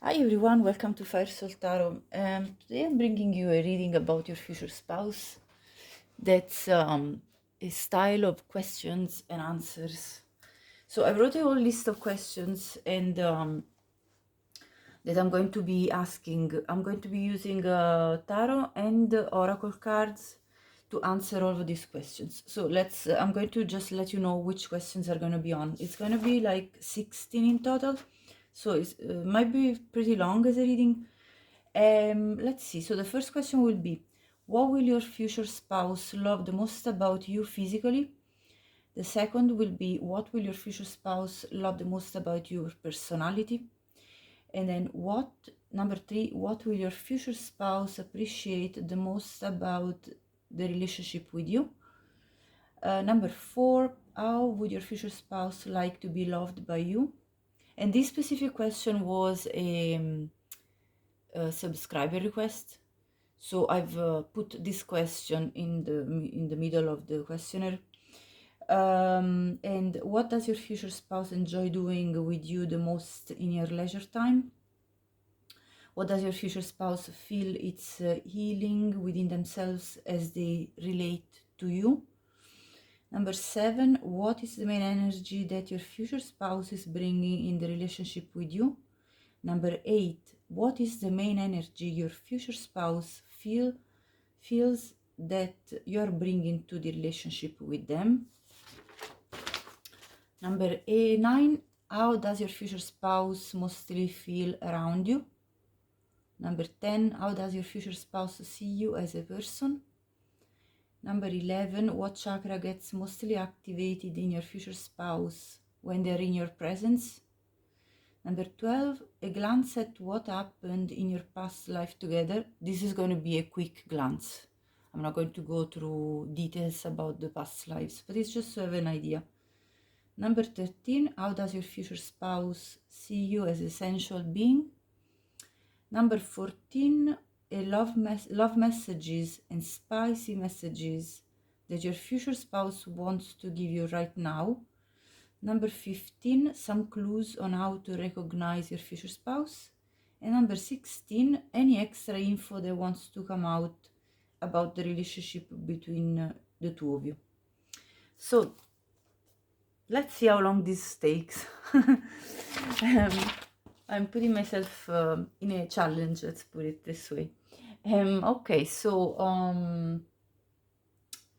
Hi everyone, welcome to Firesoultarot. Today I'm bringing you a reading about your future spouse. That's a style of questions and answers. So I wrote a whole list of questions and that I'm going to be asking. I'm going to be using tarot and oracle cards to answer all of these questions. So I'm going to just let you know which questions are going to be on. It's going to be like 16 in total. So it might be pretty long as a reading. Let's see. So the first question will be, what will your future spouse love the most about you physically? The second will be, what will your future spouse love the most about your personality? And then number 3, what will your future spouse appreciate the most about the relationship with you? Number 4, how would your future spouse like to be loved by you? And this specific question was a subscriber request. So I've put this question in the middle of the questionnaire. And what does your future spouse enjoy doing with you the most in your leisure time? What does your future spouse feel it's healing within themselves as they relate to you? Number 7, what is the main energy that your future spouse is bringing in the relationship with you? Number 8, what is the main energy your future spouse feels that you're bringing to the relationship with them? Number 9, how does your future spouse mostly feel around you? Number 10, how does your future spouse see you as a person? Number 11, what chakra gets mostly activated in your future spouse when they're in your presence? Number 12, a glance at what happened in your past life together. This is going to be a quick glance. I'm not going to go through details about the past lives, but it's just to have an idea. Number 13, how does your future spouse see you as a sensual being? Number 14, love messages and spicy messages that your future spouse wants to give you right now. Number 15, some clues on how to recognize your future spouse. And number 16, any extra info that wants to come out about the relationship between the two of you. So let's see how long this takes. I'm putting myself in a challenge, let's put it this way. Okay, so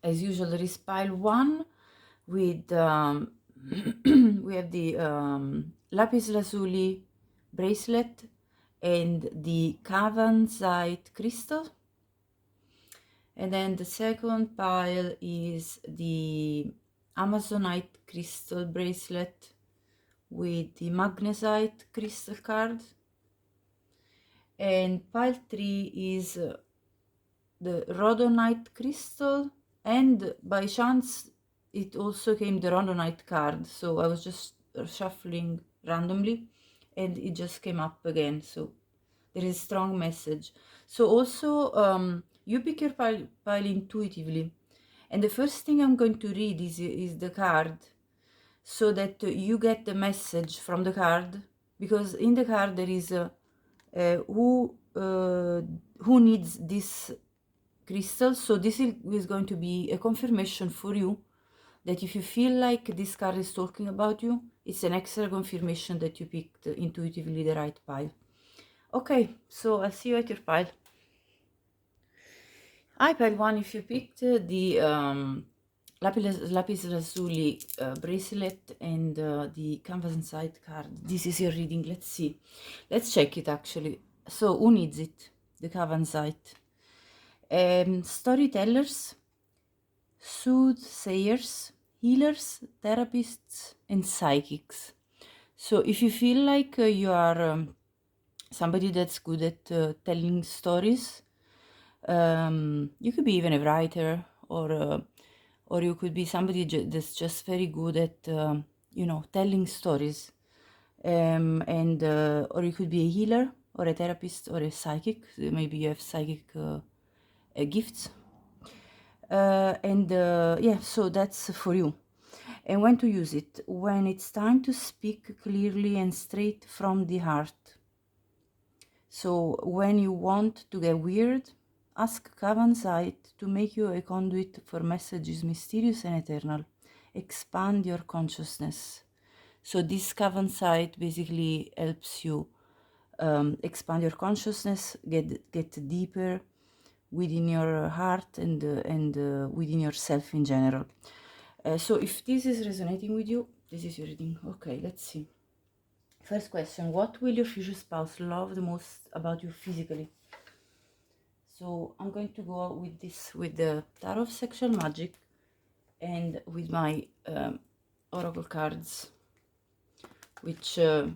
as usual, there is pile 1 with we have the lapis lazuli bracelet and the Kavanzite crystal, and then the second pile is the Amazonite crystal bracelet with the magnesite crystal card, and pile 3 is the rhodonite crystal, and by chance it also came the rhodonite card, so I was just shuffling randomly and it just came up again, so there is a strong message. So also you pick your pile intuitively, and the first thing I'm going to read is the card, so that you get the message from the card, because in the card there is who needs this crystal. So this is going to be a confirmation for you that if you feel like this card is talking about you, it's an extra confirmation that you picked intuitively the right pile. Okay, so I'll see you at your pile. Hi, pile 1, if you picked the lapis lazuli bracelet and the canvas inside card, this is your reading. Let's see. Let's check it actually. So who needs it? The Kavanzite. Storytellers, soothsayers, healers, therapists, and psychics. So if you feel like you are somebody that's good at telling stories, you could be even a writer, or you could be somebody that's just very good at telling stories, and or you could be a healer or a therapist or a psychic. Maybe you have psychic gifts, and yeah, so that's for you. And when to use it? When it's time to speak clearly and straight from the heart. So when you want to get weird, ask Kavansight to make you a conduit for messages mysterious and eternal. Expand your consciousness. So this Kavansight basically helps you expand your consciousness, get deeper within your heart and within yourself in general. So if this is resonating with you, this is your reading. Okay, let's see. First question, what will your future spouse love the most about you physically? So I'm going to go with this, with the Tarot of Sexual Magic and with my Oracle cards, which I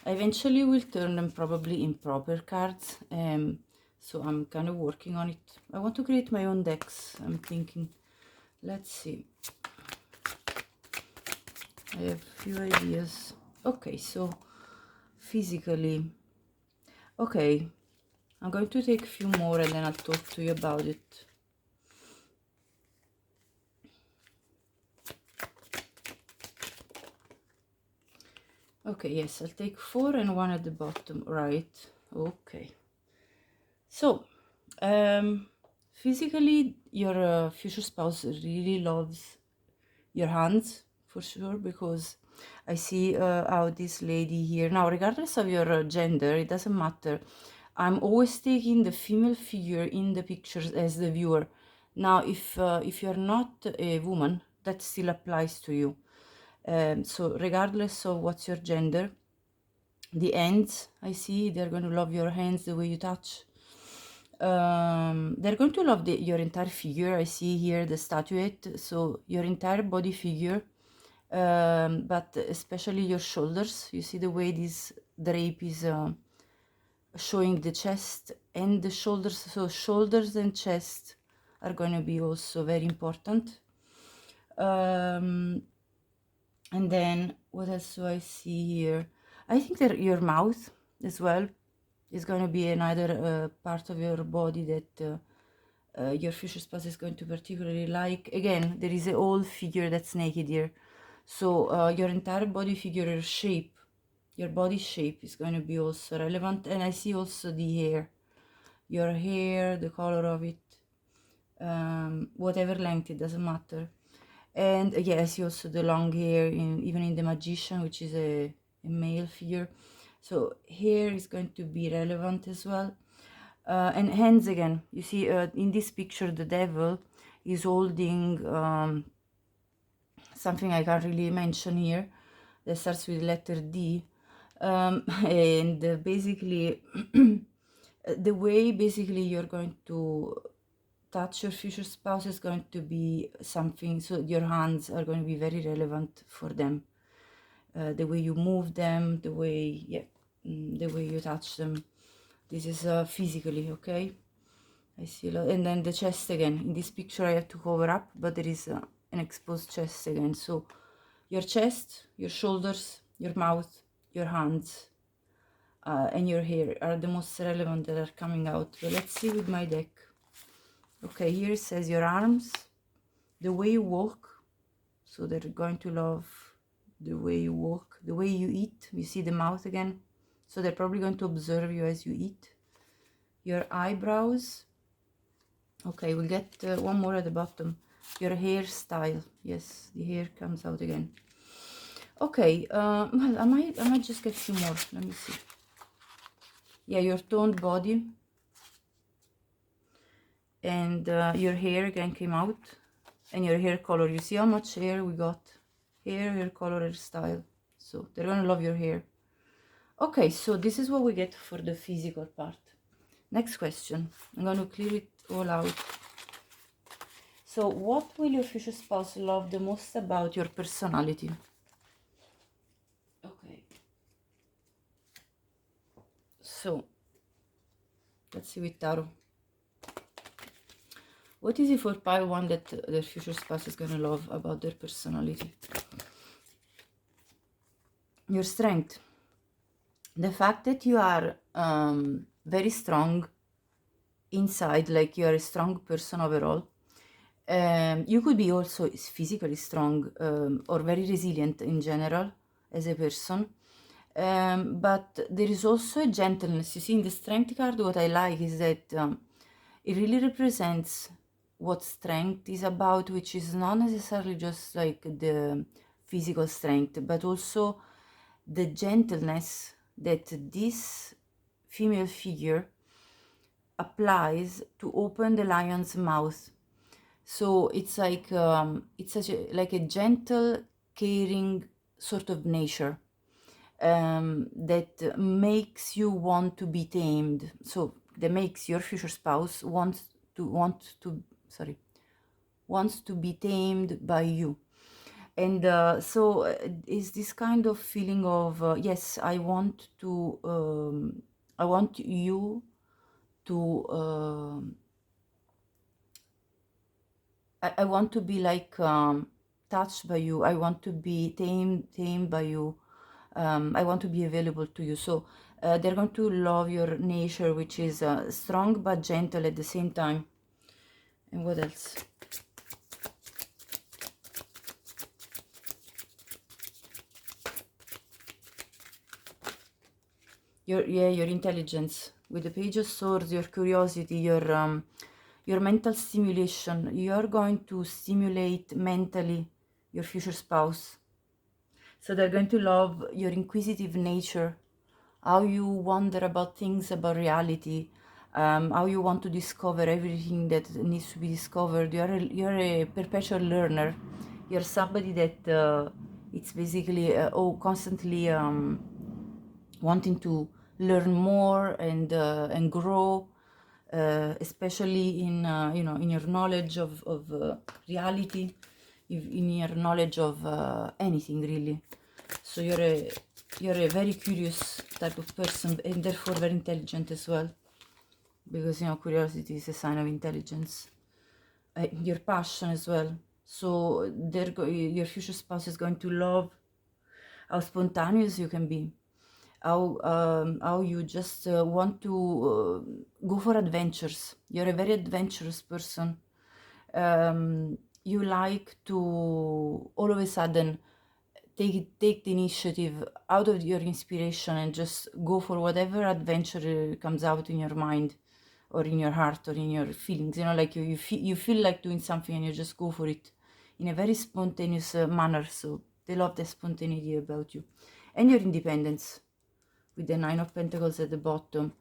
eventually will turn them probably in proper cards. So I'm kind of working on it. I want to create my own decks, I'm thinking. Let's see. I have a few ideas. Okay, so physically. Okay, I'm going to take a few more and then I'll talk to you about it. Okay, yes, I'll take 4 and 1 at the bottom, right? Okay. So, physically, your future spouse really loves your hands, for sure, because I see how this lady here, now, regardless of your gender, it doesn't matter. I'm always taking the female figure in the pictures as the viewer. Now, if you're not a woman, that still applies to you. So regardless of what's your gender, the hands, I see, they're going to love your hands, the way you touch. They're going to love your entire figure. I see here the statuette, so your entire body figure, but especially your shoulders. You see the way this drape is showing the chest and the shoulders, so shoulders and chest are going to be also very important. And then what else do I see here? I think that your mouth as well is going to be another part of your body that your future spouse is going to particularly like. Again, there is a whole figure that's naked here. So your entire body figure, your shape, your body shape is going to be also relevant. And I see also the hair. Your hair, the color of it, whatever length, it doesn't matter. And yes, also the long hair, even in the Magician, which is a male figure. So hair is going to be relevant as well. And hands again. You see in this picture, the devil is holding something I can't really mention here that starts with letter D. And basically, the way basically you're going to touch your future spouse is going to be something, so your hands are going to be very relevant for them. The way you move them, the way, the way you touch them. This is physically, okay? I see a lot. And then the chest again. In this picture I have to cover up, but there is an exposed chest again. So your chest, your shoulders, your mouth, your hands, and your hair are the most relevant that are coming out. But let's see with my deck. Okay, here it says your arms, the way you walk. So they're going to love the way you walk, the way you eat. You see the mouth again. So they're probably going to observe you as you eat. Your eyebrows. Okay, we'll get one more at the bottom. Your hairstyle. Yes, the hair comes out again. Okay, well, I might just get a few more. Let me see. Yeah, your toned body. And your hair again came out. And your hair color. You see how much hair we got? Hair color, hairstyle. So they're gonna love your hair. Okay, so this is what we get for the physical part. Next question. I'm gonna clear it all out. So what will your future spouse love the most about your personality? Okay. So let's see with tarot. What is it for pile 1 that their future spouse is gonna love about their personality? Your strength. The fact that you are very strong inside, like you are a strong person overall. You could be also physically strong or very resilient in general as a person. But there is also a gentleness. You see, in the Strength card, what I like is that it really represents what strength is about, which is not necessarily just like the physical strength, but also the gentleness that this female figure applies to open the lion's mouth. So it's like it's such a, like a gentle, caring sort of nature that makes you want to be tamed. So that makes your future spouse wants to be tamed by you. And so is this kind of feeling of yes, I want you to I want to be like touched by you. I want to be tamed by you. I want to be available to you. So they're going to love your nature, which is strong but gentle at the same time. And what else? Your intelligence with the Page of Swords, your curiosity, your mental stimulation. You're going to stimulate mentally your future spouse. So they're going to love your inquisitive nature, how you wonder about things, about reality, how you want to discover everything that needs to be discovered. You're a perpetual learner. You're somebody that it's basically constantly wanting to learn more and grow, especially in in your knowledge of reality, in your knowledge of anything really. So you're a very curious type of person, and therefore very intelligent as well, because curiosity is a sign of intelligence. Your passion as well. So your future spouse is going to love how spontaneous you can be, how you just want to go for adventures. You're a very adventurous person. You like to all of a sudden take the initiative out of your inspiration and just go for whatever adventure comes out in your mind or in your heart or in your feelings. Like you feel like doing something and you just go for it in a very spontaneous manner. So they love the spontaneity about you. And your independence with the Nine of Pentacles at the bottom.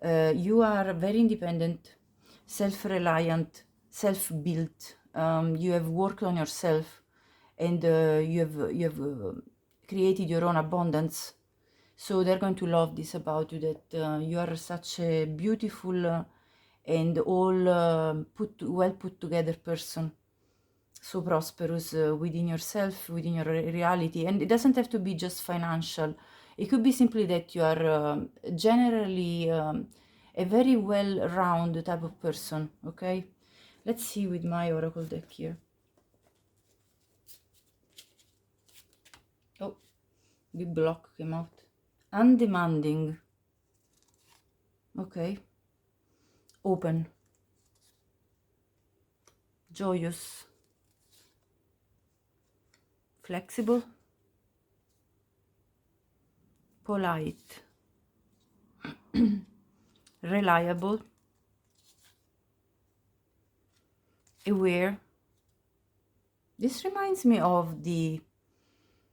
You are very independent, self-reliant, self-built. You have worked on yourself, and you have created your own abundance. So they're going to love this about you, that you are such a beautiful and all well put together person. So prosperous within yourself, within your reality. And it doesn't have to be just financial. It could be simply that you are generally a very well-rounded type of person, okay? Let's see with my oracle deck here. Oh, big block came out. Undemanding. Okay. Open. Joyous. Flexible. Polite. Reliable. Aware. This reminds me of the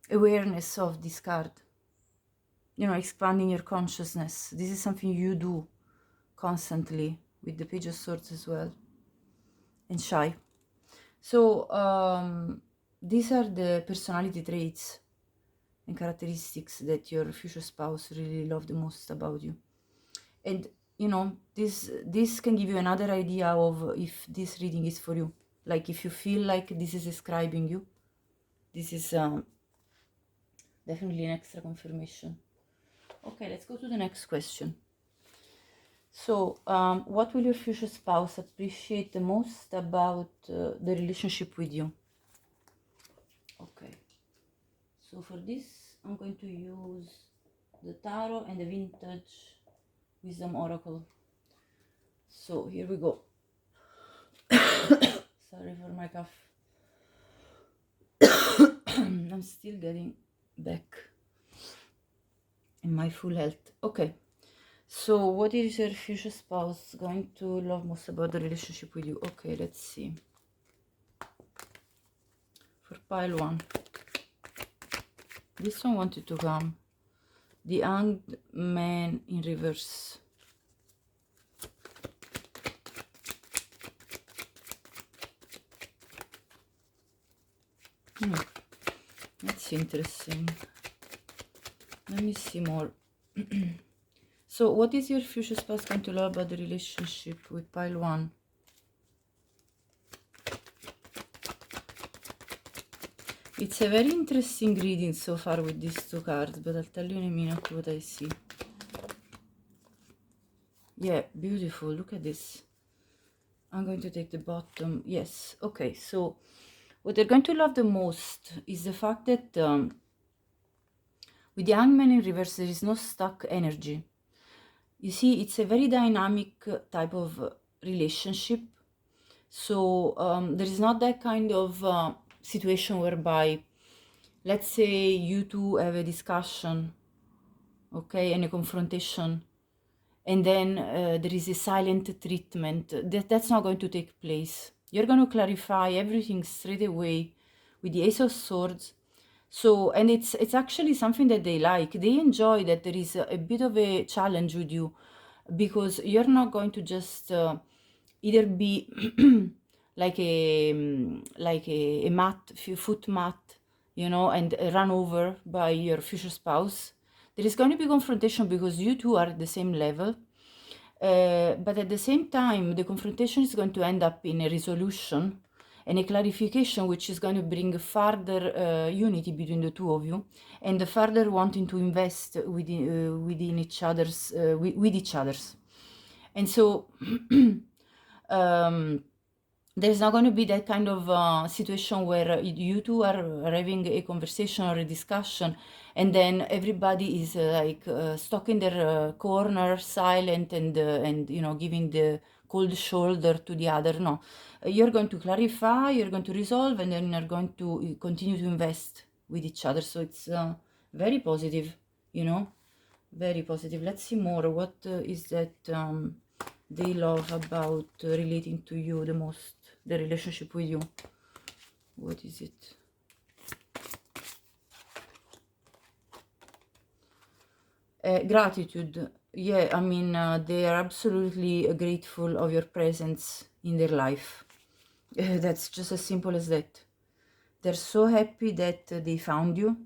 awareness of this card. Expanding your consciousness. This is something you do constantly with the Page of Swords as well. And shy. So these are the personality traits and characteristics that your future spouse really love the most about you. And this can give you another idea of if this reading is for you. Like if you feel like this is describing you, this is definitely an extra confirmation. Okay, let's go to the next question. So what will your future spouse appreciate the most about the relationship with you? Okay, so for this I'm going to use the tarot and the vintage wisdom oracle. So here we go. Sorry for my cough. I'm still getting back. in my full health. Okay, so what is your future spouse going to love most about the relationship with you? Okay, let's see. For pile 1, this one wanted to come. The Hanged Man in reverse. That's interesting. Let me see more. So what is your future spouse going to love about the relationship with pile 1? It's a very interesting reading so far with these 2 cards, but I'll tell you in a minute what I see. Yeah, beautiful. Look at this. I'm going to take the bottom. Yes. Okay, so what they're going to love the most is the fact that with the Hangman in reverse, there is no stuck energy. You see, it's a very dynamic type of relationship. So there is not that kind of situation whereby, let's say you two have a discussion, okay, and a confrontation, and then there is a silent treatment. That's not going to take place. You're going to clarify everything straight away with the Ace of Swords. So, and it's actually something that they like. They enjoy that there is a bit of a challenge with you, because you're not going to just either be like a mat, foot mat, you know, and run over by your future spouse. There is going to be confrontation because you two are at the same level. But at the same time, the confrontation is going to end up in a resolution and a clarification, which is going to bring further unity between the two of you, and further wanting to invest within each other's with each other's. And so there's not going to be that kind of situation where you two are having a conversation or a discussion, and then everybody is stuck in their corner, silent, and you know, giving the cold shoulder to the other. No, you're going to clarify, you're going to resolve, and then you're going to continue to invest with each other. So it's very positive, you know, very positive. Let's see more. What is that they love about relating to you the most, the relationship with you? What is it? Gratitude. Yeah, I mean, they are absolutely grateful of your presence in their life. That's just as simple as that. They're so happy that they found you.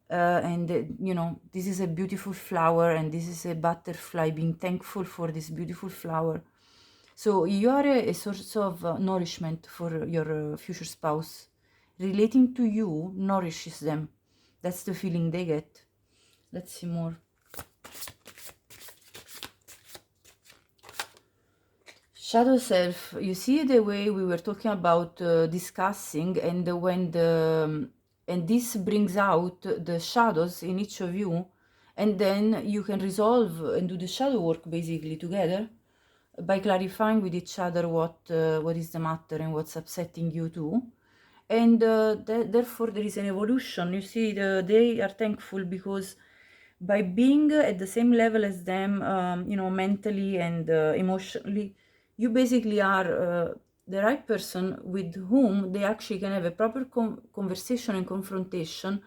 And you know, this is a beautiful flower, and this is a butterfly being thankful for this beautiful flower. So you are a source of nourishment for your future spouse. Relating to you nourishes them. That's the feeling they get. Let's see more. Shadow self. You see the way we were talking about discussing, and when the and this brings out the shadows in each of you, and then you can resolve and do the shadow work basically together by clarifying with each other what is the matter and what's upsetting you too. And therefore there is an evolution. You see, they are thankful because by being at the same level as them, you know, mentally and emotionally, you basically are the right person with whom they actually can have a proper conversation and confrontation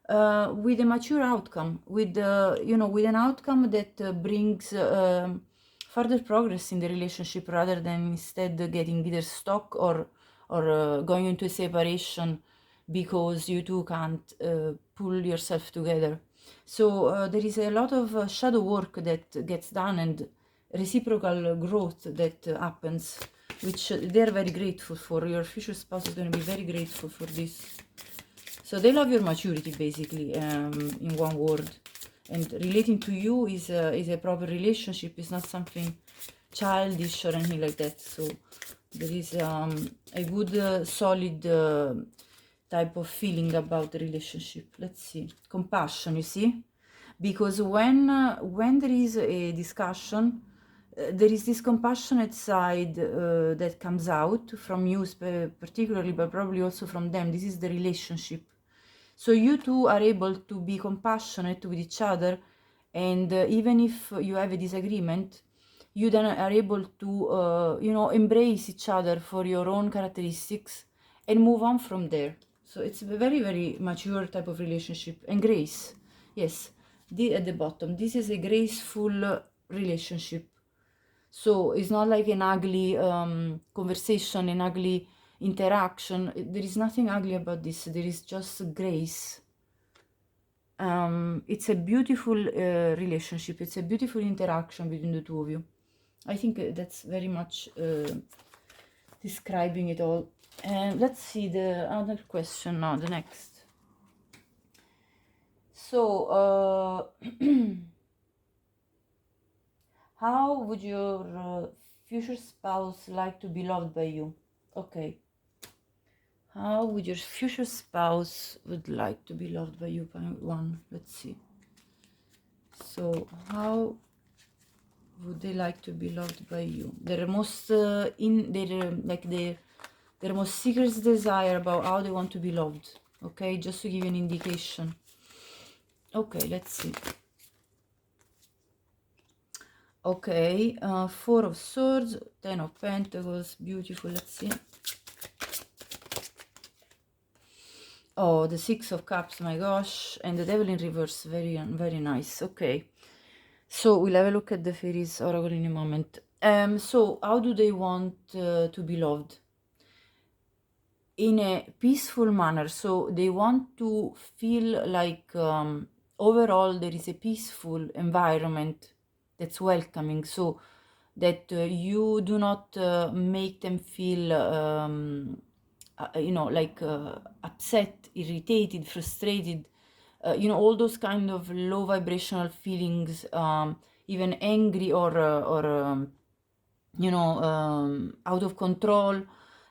with a mature outcome, with you know, with an outcome that brings further progress in the relationship, rather than instead getting either stuck or going into a separation because you two can't pull yourself together. So there is a lot of shadow work that gets done, and reciprocal growth that happens, which they're very grateful for. Your future spouse is going to be very grateful for this. So they love your maturity, basically, in one word. And relating to you is a proper relationship. It's not something childish or anything like that. So there is a good, solid type of feeling about the relationship. Let's see. Compassion, you see? Because when there is a discussion, there is this compassionate side that comes out from you particularly, but probably also from them. This is the relationship. So you two are able to be compassionate with each other And even if you have a disagreement, you then are able to, you know, embrace each other for your own characteristics and move on from there. So it's a very, very mature type of relationship. And grace, yes, at the bottom, this is a graceful relationship. So it's not like an ugly conversation, an ugly interaction. There is nothing ugly about this. There is just grace. It's a beautiful relationship. It's a beautiful interaction between the two of you. I think that's very much describing it all. And let's see the other question now, the next. So, how would your future spouse like to be loved by you? Okay. How would your future spouse would like to be loved by you? One, let's see. So, how would they like to be loved by you? Their most their most secret desire about how they want to be loved. Okay, just to give you an indication. Okay, let's see. Okay, 4 of Swords, 10 of Pentacles, beautiful. Let's see. Oh, the 6 of Cups, my gosh, and the Devil in reverse, very nice. Okay, so we'll have a look at the Fairies Oracle in a moment. So how do they want to be loved? In a peaceful manner. So they want to feel like overall there is a peaceful environment that's welcoming, so that you do not make them feel you know, like upset, irritated, frustrated, you know, all those kind of low vibrational feelings, even angry or you know, out of control.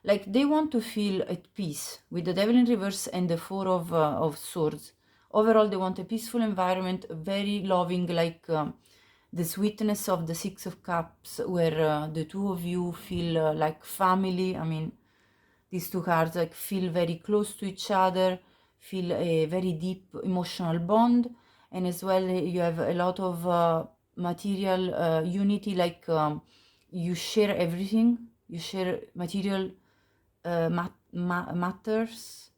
Like they want to feel at peace with the Devil in reverse and the 4 of Swords. Overall, they want a peaceful environment, very loving, like the sweetness of the 6 of Cups, where the two of you feel like family. I mean, these two cards like feel very close to each other, feel a very deep emotional bond, and as well you have a lot of material unity, like you share everything, you share material matters,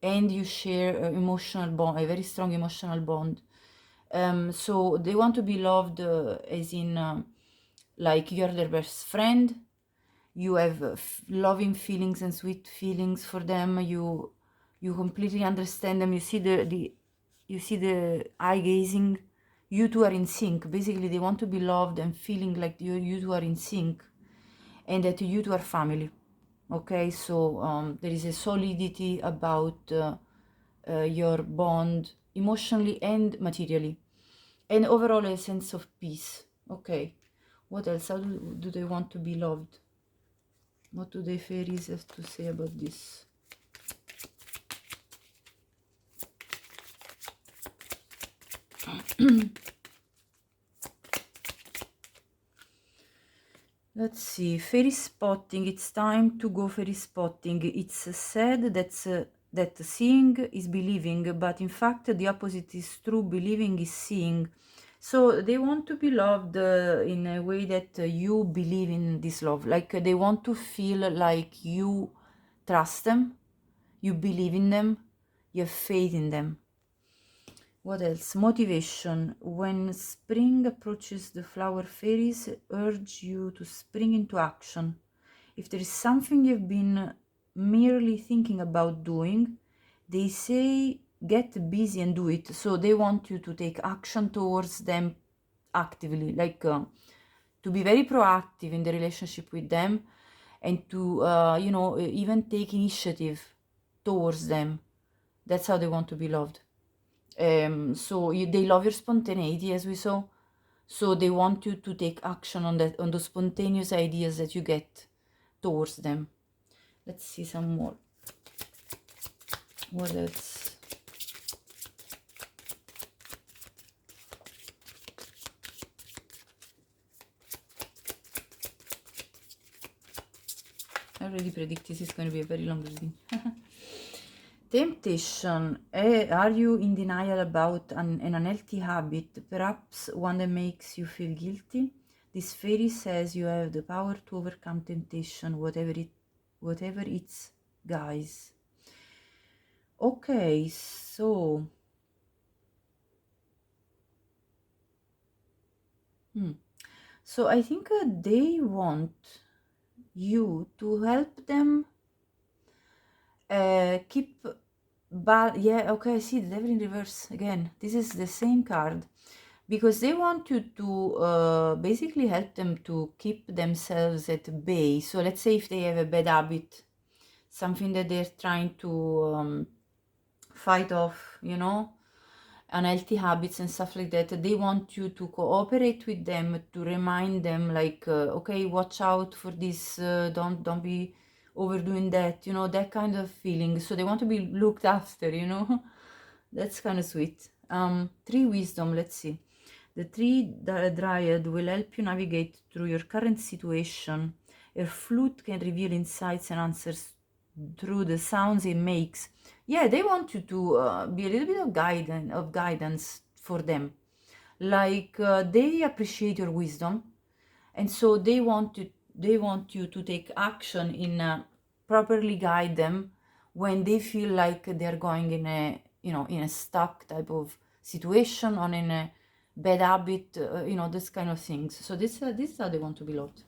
and you share emotional bond, a very strong emotional bond. So they want to be loved as in like you're their best friend. You have loving feelings and sweet feelings for them. You completely understand them. You see the eye gazing. You two are in sync. Basically, they want to be loved and feeling like you two are in sync, and that you two are family. Okay, so there is a solidity about your bond emotionally and materially, and overall a sense of peace. Okay, what else? How do they want to be loved? What do the fairies have to say about this? Let's see, fairy spotting. It's time to go fairy spotting. It's said that seeing is believing, but in fact the opposite is true. Believing is seeing. So they want to be loved in a way that you believe in this love. Like they want to feel like you trust them, you believe in them, you have faith in them. What else? Motivation. When spring approaches, the flower fairies urge you to spring into action. If there is something you've been merely thinking about doing, they say get busy and do it. So they want you to take action towards them actively, like to be very proactive in the relationship with them, and to you know, even take initiative towards them. That's how they want to be loved. So they love your spontaneity, as we saw. So they want you to take action on that, on the spontaneous ideas that you get towards them. Let's see some more. What else? I already predict this is going to be a very long reading. Temptation. Are you in denial about an unhealthy habit, perhaps one that makes you feel guilty? This fairy says you have the power to overcome temptation, whatever it's, guys. Okay, so so I think they want you to help them keep yeah, okay, I see the devil in reverse again. This is the same card, because they want you to basically help them to keep themselves at bay. So let's say if they have a bad habit, something that they're trying to fight off, you know, unhealthy habits and stuff like that, they want you to cooperate with them, to remind them, like, okay, watch out for this, don't be overdoing that, you know, that kind of feeling. So they want to be looked after, you know. That's kind of sweet. Tree wisdom, let's see. The tree dryad will help you navigate through your current situation. Her flute can reveal insights and answers through the sounds it makes. Yeah, they want you to be a little bit of guidance for them. Like, they appreciate your wisdom, and so they want you to take action in properly guide them when they feel like they're going in a, you know, in a stuck type of situation, or in a bad habit, you know, this kind of things. So this is how they want to be loved.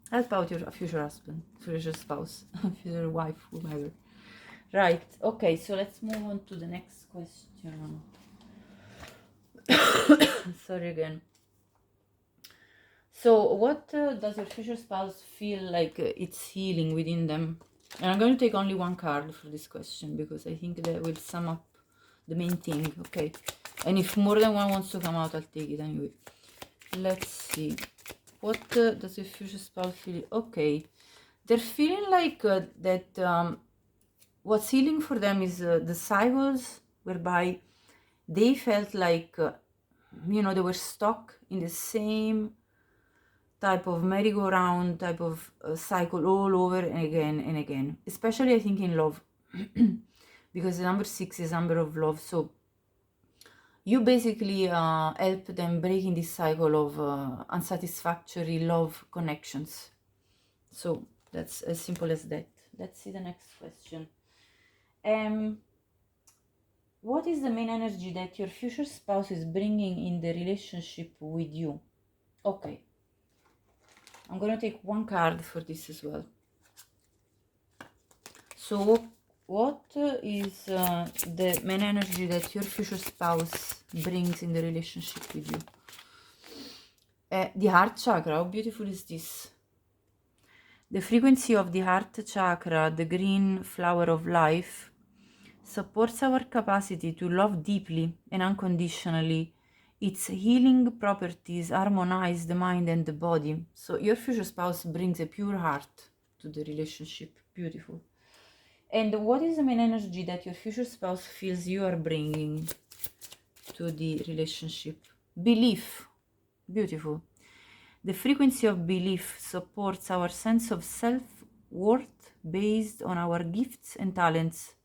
Help out your future husband, future spouse, future wife, whomever. Right, okay, so let's move on to the next question. Sorry again. So what does your future spouse feel like it's healing within them? And I'm going to take only one card for this question, because I think that will sum up the main thing. Okay, and if more than one wants to come out, I'll take it anyway. Let's see. What does your future spouse feel? Okay, they're feeling like that what's healing for them is the cycles whereby they felt like, you know, they were stuck in the same type of merry-go-round type of cycle all over and again, especially I think in love. Because the number 6 is number of love. So you basically help them breaking this cycle of unsatisfactory love connections. So that's as simple as that. Let's see the next question. What is the main energy that your future spouse is bringing in the relationship with you? Okay, I'm gonna take one card for this as well. So what is the main energy that your future spouse brings in the relationship with you? The heart chakra. How beautiful is this? The frequency of the heart chakra, the green flower of life, supports our capacity to love deeply and unconditionally. Its healing properties harmonize the mind and the body. So your future spouse brings a pure heart to the relationship. Beautiful. And what is the main energy that your future spouse feels you are bringing to the relationship? Belief. Beautiful. The frequency of belief supports our sense of self-worth based on our gifts and talents,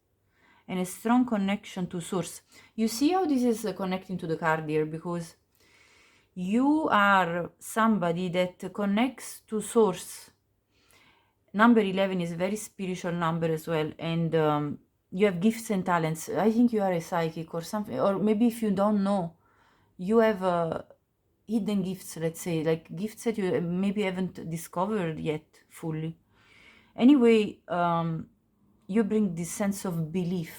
and a strong connection to source. You see how this is connecting to the card here, because you are somebody that connects to source. Number 11 is a very spiritual number as well, and you have gifts and talents. I think you are a psychic or something, or maybe if you don't know, you have hidden gifts, let's say, like gifts that you maybe haven't discovered yet fully. Anyway, you bring this sense of believing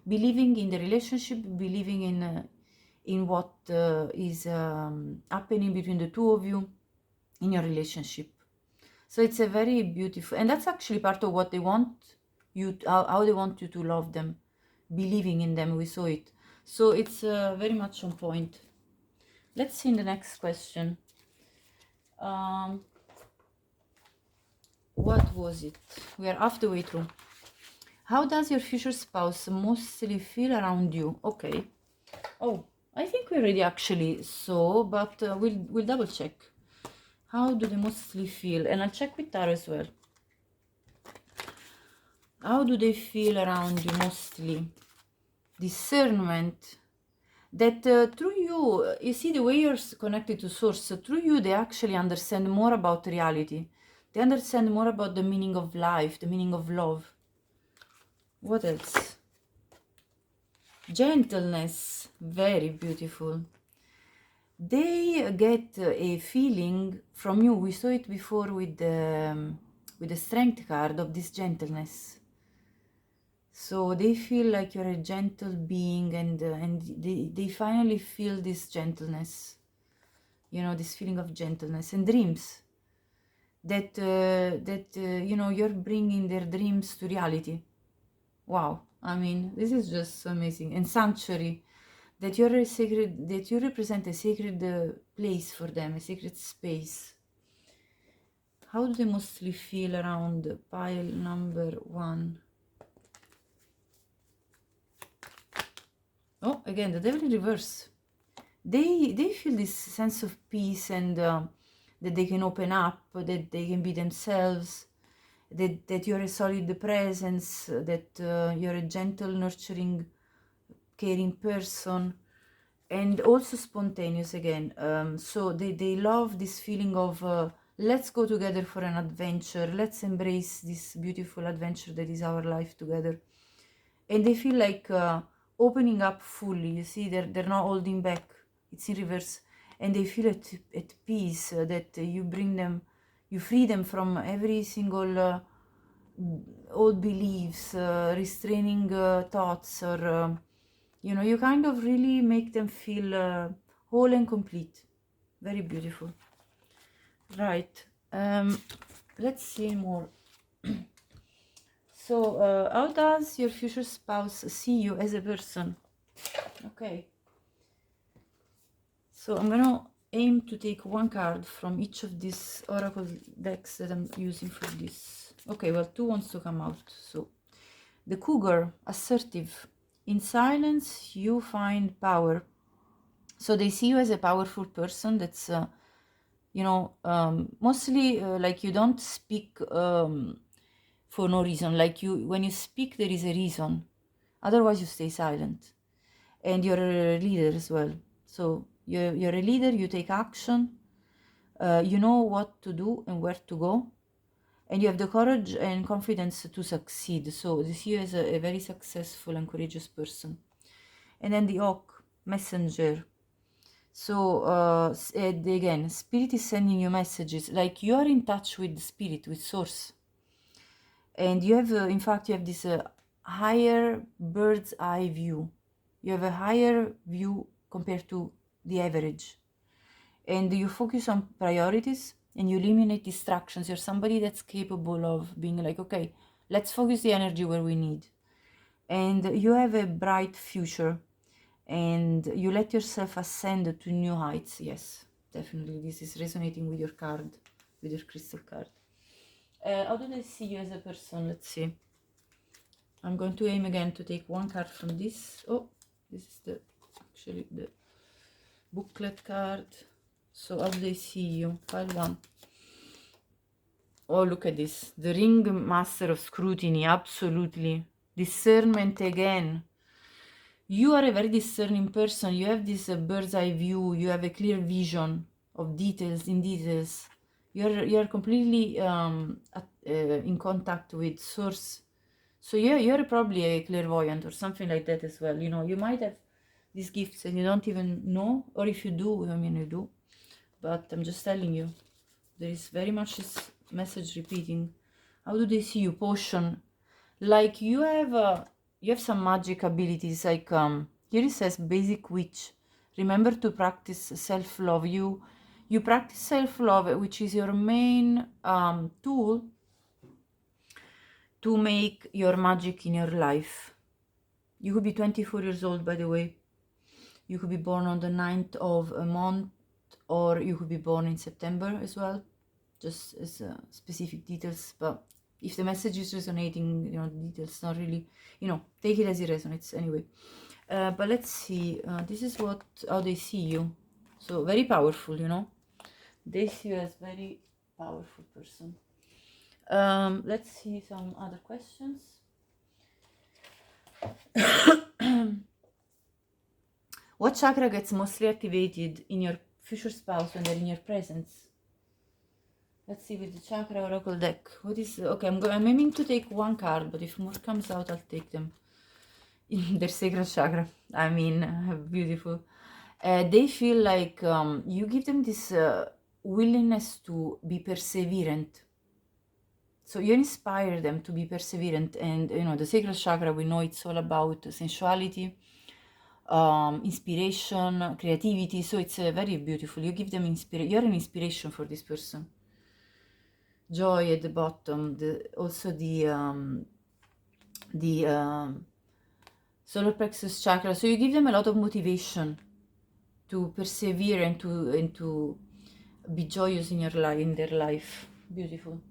in the relationship, believing in what is happening between the two of you in your relationship. So it's a very beautiful, and that's actually part of what they want you to, how they want you to love them, believing in them. We saw it, so it's very much on point. Let's see in the next question. What was it? We are half the way through. How does your future spouse mostly feel around you? Okay. Oh, I think we already actually saw, but we'll double check. How do they mostly feel? And I'll check with Tara as well. How do they feel around you mostly? Discernment. That through you, you see the way you're connected to source, so through you they actually understand more about reality. They understand more about the meaning of life, the meaning of love. What else? Gentleness, very beautiful. They get a feeling from you. We saw it before with the strength card of this gentleness. So they feel like you're a gentle being, and they finally feel this gentleness. You know, this feeling of gentleness. And dreams. That you know, you're bringing their dreams to reality. Wow, I mean, this is just amazing. And sanctuary, that you're a sacred, that you represent a sacred place for them, a sacred space. How do they mostly feel around pile number 1? Oh, again, the devil in reverse. They feel this sense of peace, and that they can open up, that they can be themselves, that you're a solid presence, that you're a gentle, nurturing, caring person, and also spontaneous again. So they love this feeling of let's go together for an adventure, let's embrace this beautiful adventure that is our life together. And they feel like opening up fully. You see, they're not holding back. It's in reverse. And they feel at peace, that you bring them, you free them from every single old beliefs, restraining thoughts, or you know, you kind of really make them feel whole and complete. Very beautiful. Right. Let's see more. So how does your future spouse see you as a person? Okay. So I'm gonna aim to take one card from each of these oracle decks that I'm using for this. Okay, well, 2 wants to come out. So the cougar, assertive. In silence you find power. So they see you as a powerful person that's you know, mostly like you don't speak for no reason. Like when you speak, there is a reason. Otherwise, you stay silent. And you're a leader as well. So you're a leader. You take action. You know what to do and where to go, and you have the courage and confidence to succeed. So they see you as a very successful and courageous person. And then the oak, messenger. So again, spirit is sending you messages, like you are in touch with the spirit, with source, and you have in fact you have this higher bird's eye view. You have a higher view compared to the average, and you focus on priorities and you eliminate distractions. You're somebody that's capable of being like, okay, let's focus the energy where we need. And you have a bright future, and you let yourself ascend to new heights. Yes, definitely this is resonating with your card, with your crystal card. How do they see you as a person? Let's see. I'm going to aim again to take one card from this. Oh, this is actually the booklet card. So how do they see you? Pile 1. Oh, look at this. The ring master of scrutiny. Absolutely. Discernment again. You are a very discerning person. You have this bird's eye view. You have a clear vision of details, in details. You're completely in contact with source. So you're probably a clairvoyant or something like that as well. You know, you might have these gifts and you don't even know, or if you do, I mean you do. But I'm just telling you, there is very much this message repeating. How do they see you? Potion. Like you have some magic abilities. Like here it says basic witch. Remember to practice self-love. You practice self-love, which is your main tool to make your magic in your life. You could be 24 years old, by the way. You could be born on the 9th of a month, or you could be born in September as well, just as specific details. But if the message is resonating, you know, the details not really, you know, take it as it resonates anyway. But let's see, this is how they see you. So very powerful, you know, they see you as very powerful person. Let's see some other questions. What chakra gets mostly activated in your future spouse when they're in your presence? Let's see with the chakra oracle deck. What is... Okay, I'm aiming to take one card, but if more comes out, I'll take them. In their sacral chakra. I mean, beautiful. They feel like you give them this willingness to be perseverant. So you inspire them to be perseverant. And, you know, the sacral chakra, we know it's all about sensuality, inspiration, creativity. So it's very beautiful. You give them inspiration. You're an inspiration for this person. Joy at the bottom. Also the solar plexus chakra. So you give them a lot of motivation to persevere and to be joyous in their life. Beautiful.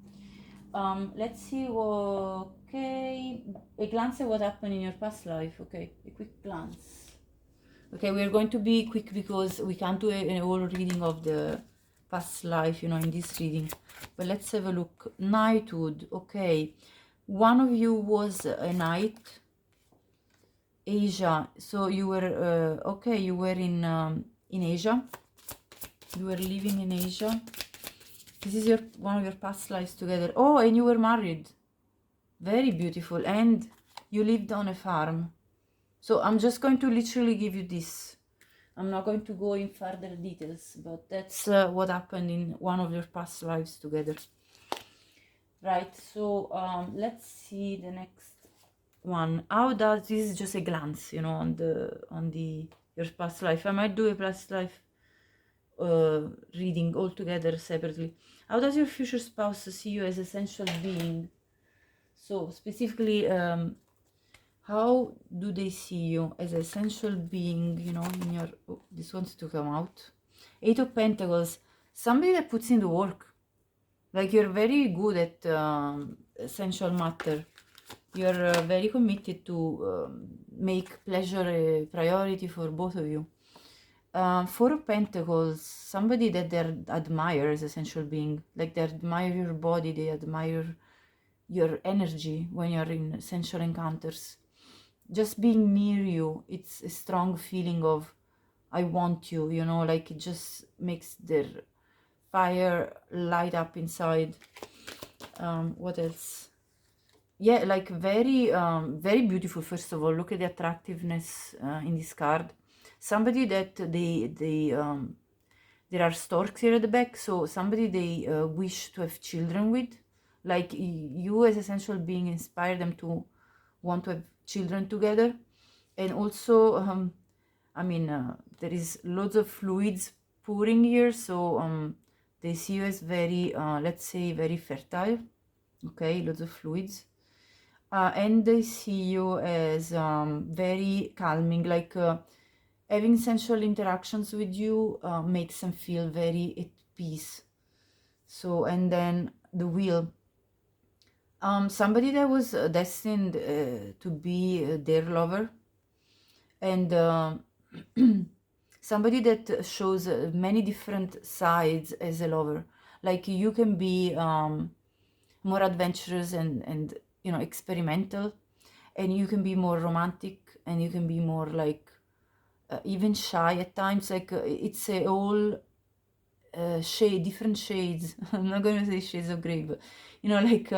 Let's see. Okay, a glance at what happened in your past life. Okay, a quick glance. Okay, we are going to be quick because we can't do a whole reading of the past life, you know, in this reading. But let's have a look. Knighthood. Okay, one of you was a knight. Asia. So you were okay. You were in Asia. You were living in Asia. This is one of your past lives together. Oh, and you were married. Very beautiful. And you lived on a farm. So I'm just going to literally give you this. I'm not going to go in further details, but that's what happened in one of your past lives together. Right, so let's see the next one. How does this is just a glance, you know, on your past life. I might do a past life reading altogether separately. How does your future spouse see you as a sensual being? So specifically, how do they see you as a sensual being, you know, in your... Oh, this wants to come out. 8 of Pentacles. Somebody that puts in the work. Like, you're very good at sensual matter. You're very committed to make pleasure a priority for both of you. 4 of Pentacles. Somebody that they admire as a sensual being. Like, they admire your body. They admire your energy when you're in sensual encounters. Just being near you, it's a strong feeling of I want you, you know, like it just makes their fire light up inside. What else? Yeah, like very very beautiful. First of all, look at the attractiveness in this card. Somebody that there are storks here at the back, so somebody they wish to have children with. Like, you as a sensual being inspire them to want to have children together. And also I mean, there is loads of fluids pouring here, so they see you as very let's say very fertile. Okay, loads of fluids. And they see you as very calming, like having sensual interactions with you makes them feel very at peace. So, and then the wheel. Somebody that was destined to be their lover, and somebody that shows many different sides as a lover. Like, you can be more adventurous and you know, experimental, and you can be more romantic, and you can be more like even shy at times. Like it's a all different shades. I'm not going to say shades of gray, but you know, like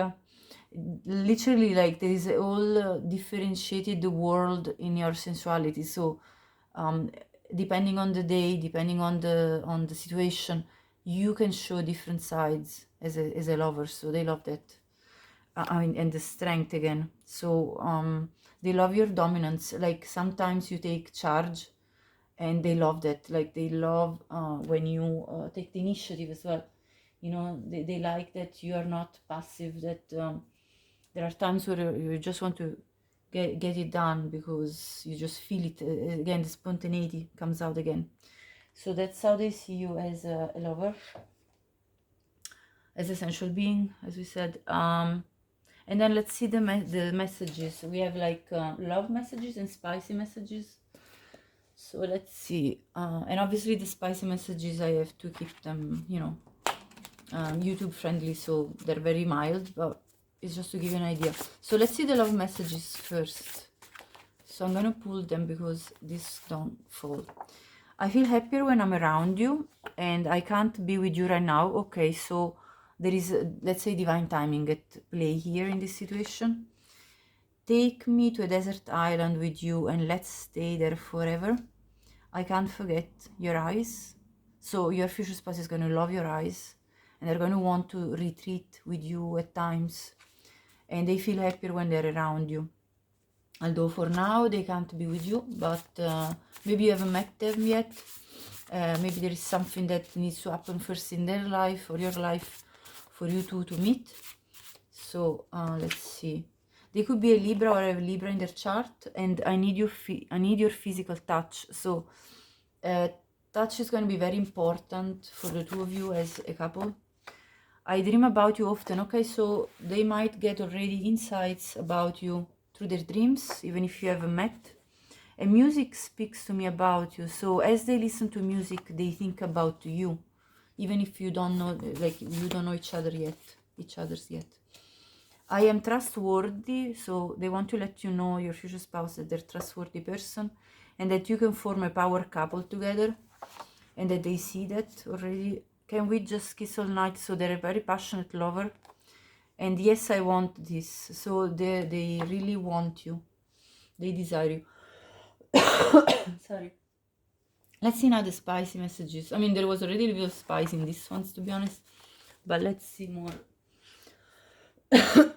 literally, like there is a all differentiated world in your sensuality. So depending on the day, depending on the situation, you can show different sides as a lover. So they love that. I mean, and the strength again. So they love your dominance. Like, sometimes you take charge, and they love that. Like, they love when you take the initiative as well. You know, they like that you are not passive, that there are times where you just want to get it done because you just feel it. Again, the spontaneity comes out again. So that's how they see you as a lover, as a sensual being, as we said. And then let's see the messages. We have like love messages and spicy messages. So let's see. And obviously the spicy messages, I have to keep them, you know, YouTube friendly, so they're very mild, but it's just to give you an idea. So let's see the love messages first. So I'm gonna pull them because these don't fall. I feel happier when I'm around you, and I can't be with you right now. Okay, so there is, let's say, divine timing at play here in this situation. Take me to a desert island with you and let's stay there forever. I can't forget your eyes. So your future spouse is going to love your eyes, and they're going to want to retreat with you at times, and they feel happier when they're around you. Although for now they can't be with you, but maybe you haven't met them yet. Maybe there is something that needs to happen first in their life or your life for you two to meet. So let's see. They could be a Libra or a Libra in their chart, and I need your physical touch. So touch is going to be very important for the two of you as a couple. I dream about you often. Okay, so they might get already insights about you through their dreams, even if you haven't met. And music speaks to me about you. So as they listen to music, they think about you, even if you don't know, like you don't know each other's yet. I am trustworthy, so they want to let you know, your future spouse, that they're a trustworthy person, and that you can form a power couple together, and that they see that already. Can we just kiss all night? So they're a very passionate lover, and yes, I want this. So they really want you. They desire you. Sorry. Let's see now the spicy messages. I mean, there was already a little spice in these ones, to be honest, but let's see more.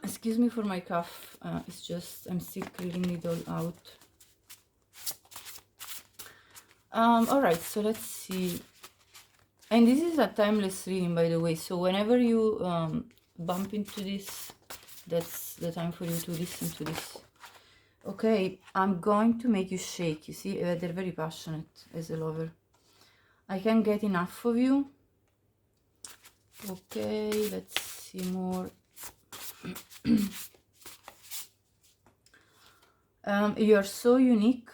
Excuse me for my cough. It's just I'm still clearing it all out. All right, so let's see. And this is a timeless reading, by the way. So whenever you bump into this, that's the time for you to listen to this. Okay, I'm going to make you shake. You see, they're very passionate as a lover. I can't get enough of you. Okay, let's see more. You are so unique.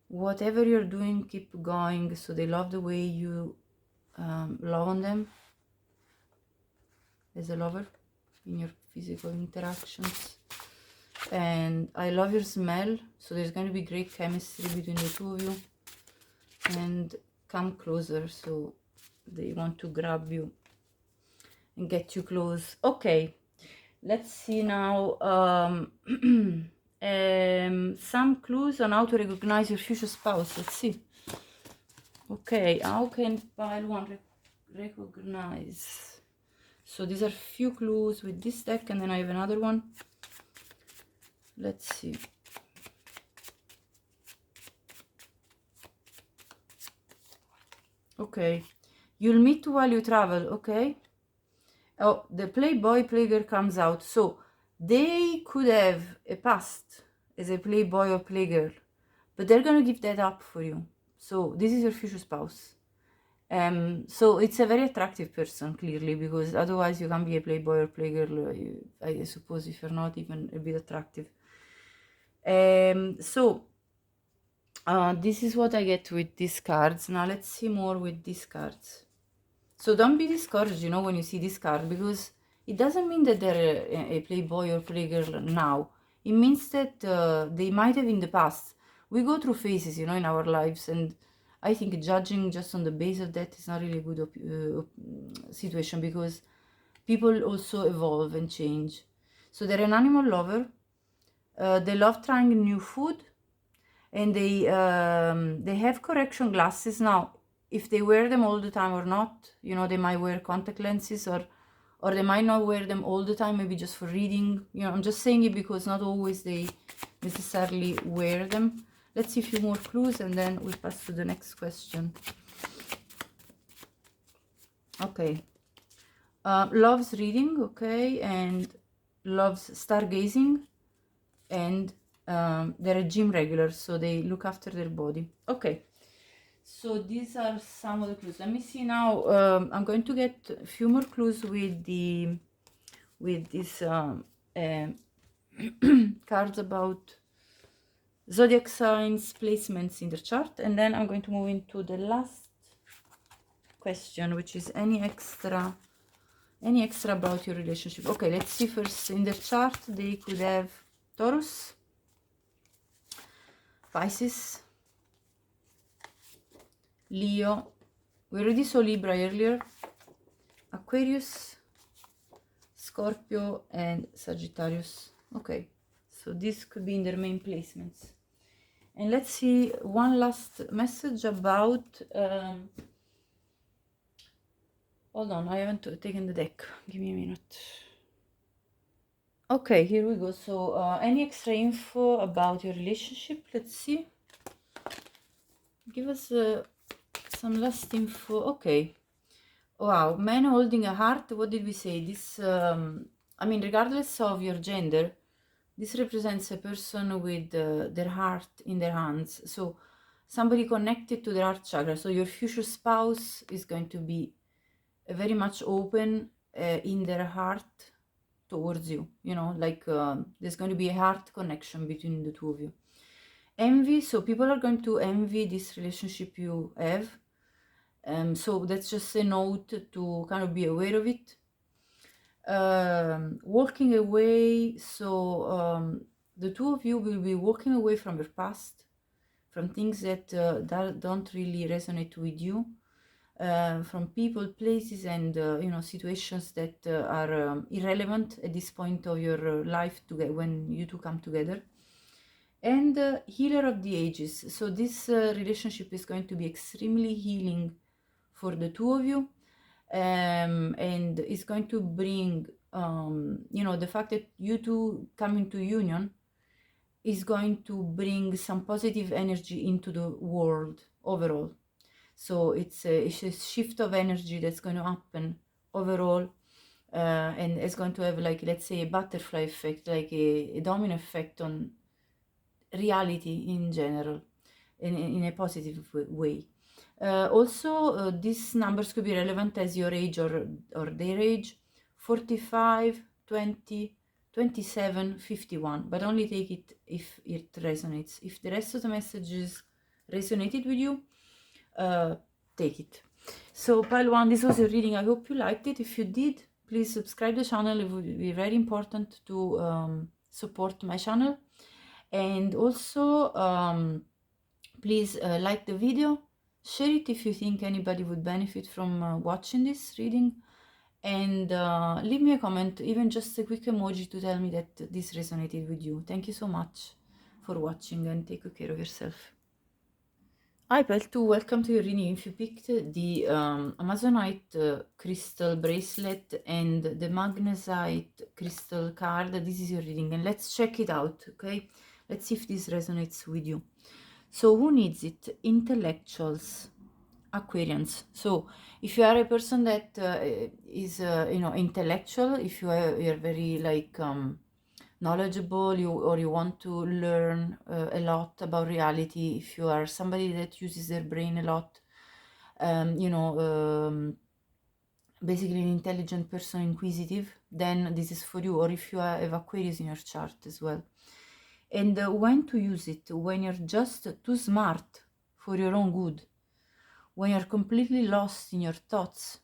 Whatever you're doing, keep going. So they love the way you love on them as a lover in your physical interactions. And I love your smell. So there's going to be great chemistry between the two of you. And come closer. So they want to grab you and get you close. Okay, let's see now some clues on how to recognize your future spouse. Let's see. Okay, how can pile one recognize? So these are few clues with this deck, and then I have another one. Let's see. Okay, you'll meet while you travel. Okay. Oh, the playboy playgirl comes out. So they could have a past as a playboy or playgirl, but they're gonna give that up for you. So this is your future spouse. So it's a very attractive person, clearly, because otherwise you can't be a playboy or playgirl, I suppose, if you're not even a bit attractive. This is what I get with these cards. Now let's see more with these cards. So don't be discouraged, you know, when you see this card, because it doesn't mean that they're a playboy or playgirl now. It means that they might have in the past. We go through phases, you know, in our lives, and I think judging just on the base of that is not really a good situation, because people also evolve and change. So they're an animal lover. They love trying new food, and they have correction glasses. Now, if they wear them all the time or not, you know, they might wear contact lenses, or they might not wear them all the time, maybe just for reading. You know, I'm just saying it because not always they necessarily wear them. Let's see a few more clues, and then we'll pass to the next question. Okay. Loves reading, okay, and loves stargazing, and they're a gym regular, so they look after their body. Okay. So these are some of the clues. Let me see now. I'm going to get a few more clues with these cards about zodiac signs, placements in the chart, and then I'm going to move into the last question, which is any extra about your relationship. Okay, let's see first. In the chart, they could have Taurus, Pisces, Leo, we already saw Libra earlier, Aquarius, Scorpio, and Sagittarius. Okay, so this could be in their main placements. And let's see one last message about, hold on, I haven't taken the deck, give me a minute. Okay, here we go. So any extra info about your relationship? Let's see. Give us some last info. Okay. Wow, man holding a heart. What did we say? This, I mean, regardless of your gender, this represents a person with their heart in their hands. So somebody connected to their heart chakra. So your future spouse is going to be very much open in their heart towards you. You know, like there's going to be a heart connection between the two of you. Envy. So people are going to envy this relationship you have. So that's just a note to kind of be aware of it. Walking away. So the two of you will be walking away from your past, from things that don't really resonate with you, from people, places, and you know, situations that are irrelevant at this point of your life when you two come together. And healer of the ages. So this relationship is going to be extremely healing for the two of you, and it's going to bring you know, the fact that you two come into union is going to bring some positive energy into the world overall. So it's a shift of energy that's going to happen overall, and it's going to have, like, let's say, a butterfly effect, like a domino effect on reality in general, in a positive way. Also, these numbers could be relevant as your age or their age: 45, 20, 27, 51, but only take it if it resonates. If the rest of the messages resonated with you, take it. So pile 1, this was your reading. I hope you liked it. If you did, please subscribe the channel. It would be very important to support my channel. And also please like the video, share it if you think anybody would benefit from watching this reading, and leave me a comment, even just a quick emoji, to tell me that this resonated with you. Thank you so much for watching, and take good care of yourself. Hi Pal2, welcome to your reading. If you picked the Amazonite crystal bracelet and the magnesite crystal card, this is your reading, and let's check it out, okay? Let's see if this resonates with you. So who needs it? Intellectuals, Aquarians. So if you are a person that is you know, intellectual, if you're very like knowledgeable, or you want to learn a lot about reality, if you are somebody that uses their brain a lot, you know, basically an intelligent person, inquisitive, then this is for you. Or if you have Aquarius in your chart as well. And when to use it? When you're just too smart for your own good, when you're completely lost in your thoughts,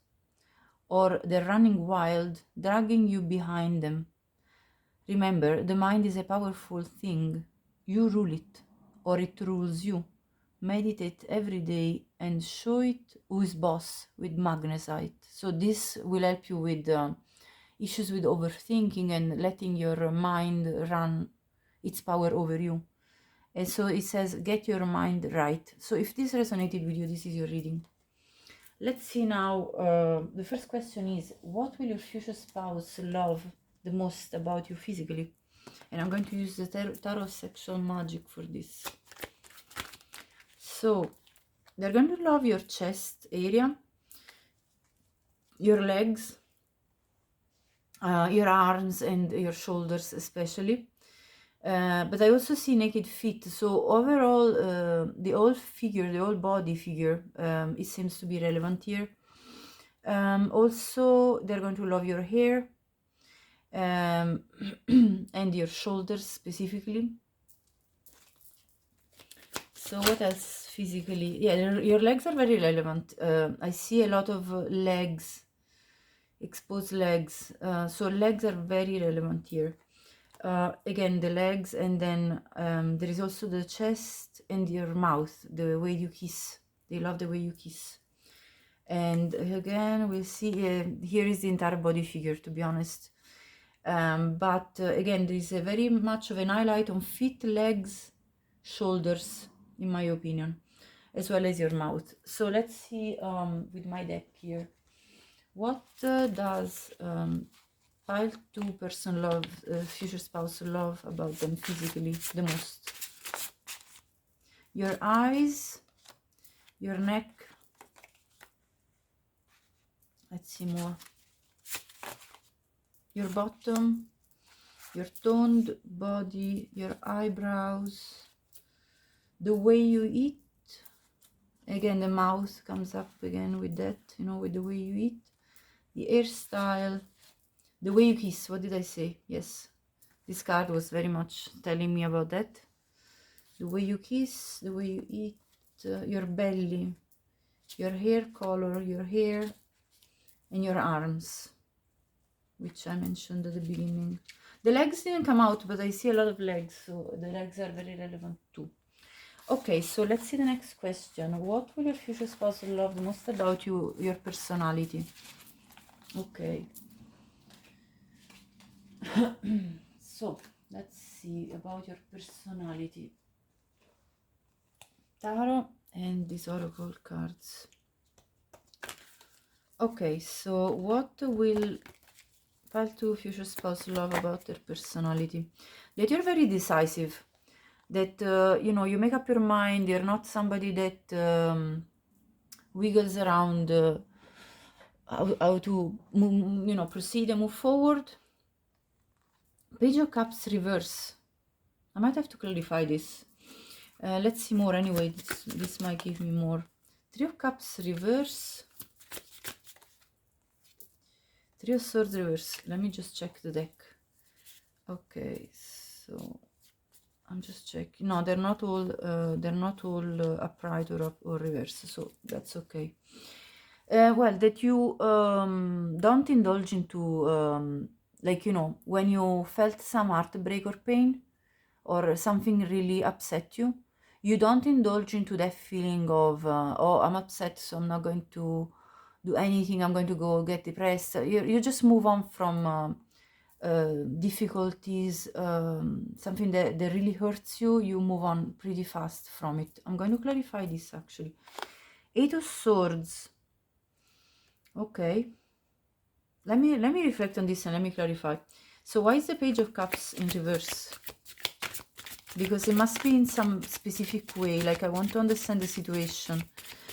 or they're running wild, dragging you behind them. Remember, the mind is a powerful thing. You rule it, or it rules you. Meditate every day and show it who is boss with magnesite. So this will help you with issues with overthinking and letting your mind run its power over you. And so it says, get your mind right. So if this resonated with you, this is your reading. Let's see now. The first question is, what will your future spouse love the most about you physically? And I'm going to use the tarot sexual magic for this. So they're going to love your chest area, your legs, your arms, and your shoulders especially. But I also see naked feet. So overall, the whole figure, the whole body figure, it seems to be relevant here. Also, they're going to love your hair, and your shoulders specifically. So what else physically? Yeah, your legs are very relevant. I see a lot of legs, exposed legs. So legs are very relevant here. Again, the legs, and then there is also the chest and your mouth, the way you kiss. They love the way you kiss. And again, we'll see, here is the entire body figure, to be honest. But again, there is a very much of an highlight on feet, legs, shoulders, in my opinion, as well as your mouth. So let's see with my deck here. What does pile 2 person love, future spouse love about them physically the most? Your eyes, your neck. Let's see more. Your bottom, your toned body, your eyebrows, the way you eat. Again, the mouth comes up again with that, you know, with the way you eat. The hairstyle, the way you kiss. What did I say? Yes, this card was very much telling me about that. The way you kiss, the way you eat, your belly, your hair color, your hair, and your arms, which I mentioned at the beginning. The legs didn't come out, but I see a lot of legs, so the legs are very relevant too. Okay, so let's see the next question. What will your future spouse love the most about you, your personality? Okay. So, let's see about your personality. Tarot and these oracle cards. Okay, so what will pile 2 future spouse love about their personality? That you're very decisive. That, you know, you make up your mind. You're not somebody that wiggles around how to, you know, proceed and move forward. Page of Cups reverse. I might have to clarify this. Let's see more anyway. This might give me more. 3 of Cups reverse. 3 of Swords reverse. Let me just check the deck. Okay, so I'm just checking. No, they're not all upright or reverse, so that's okay. Well, that you don't indulge into like, you know, when you felt some heartbreak or pain or something really upset you, you don't indulge into that feeling of oh, I'm upset, so I'm not going to do anything, I'm going to go get depressed. You just move on from difficulties, something that really hurts you. You move on pretty fast from it. I'm going to clarify this actually. 8 of Swords. Okay, let me reflect on this and let me clarify. So why is the Page of Cups in reverse? Because it must be in some specific way, like I want to understand the situation.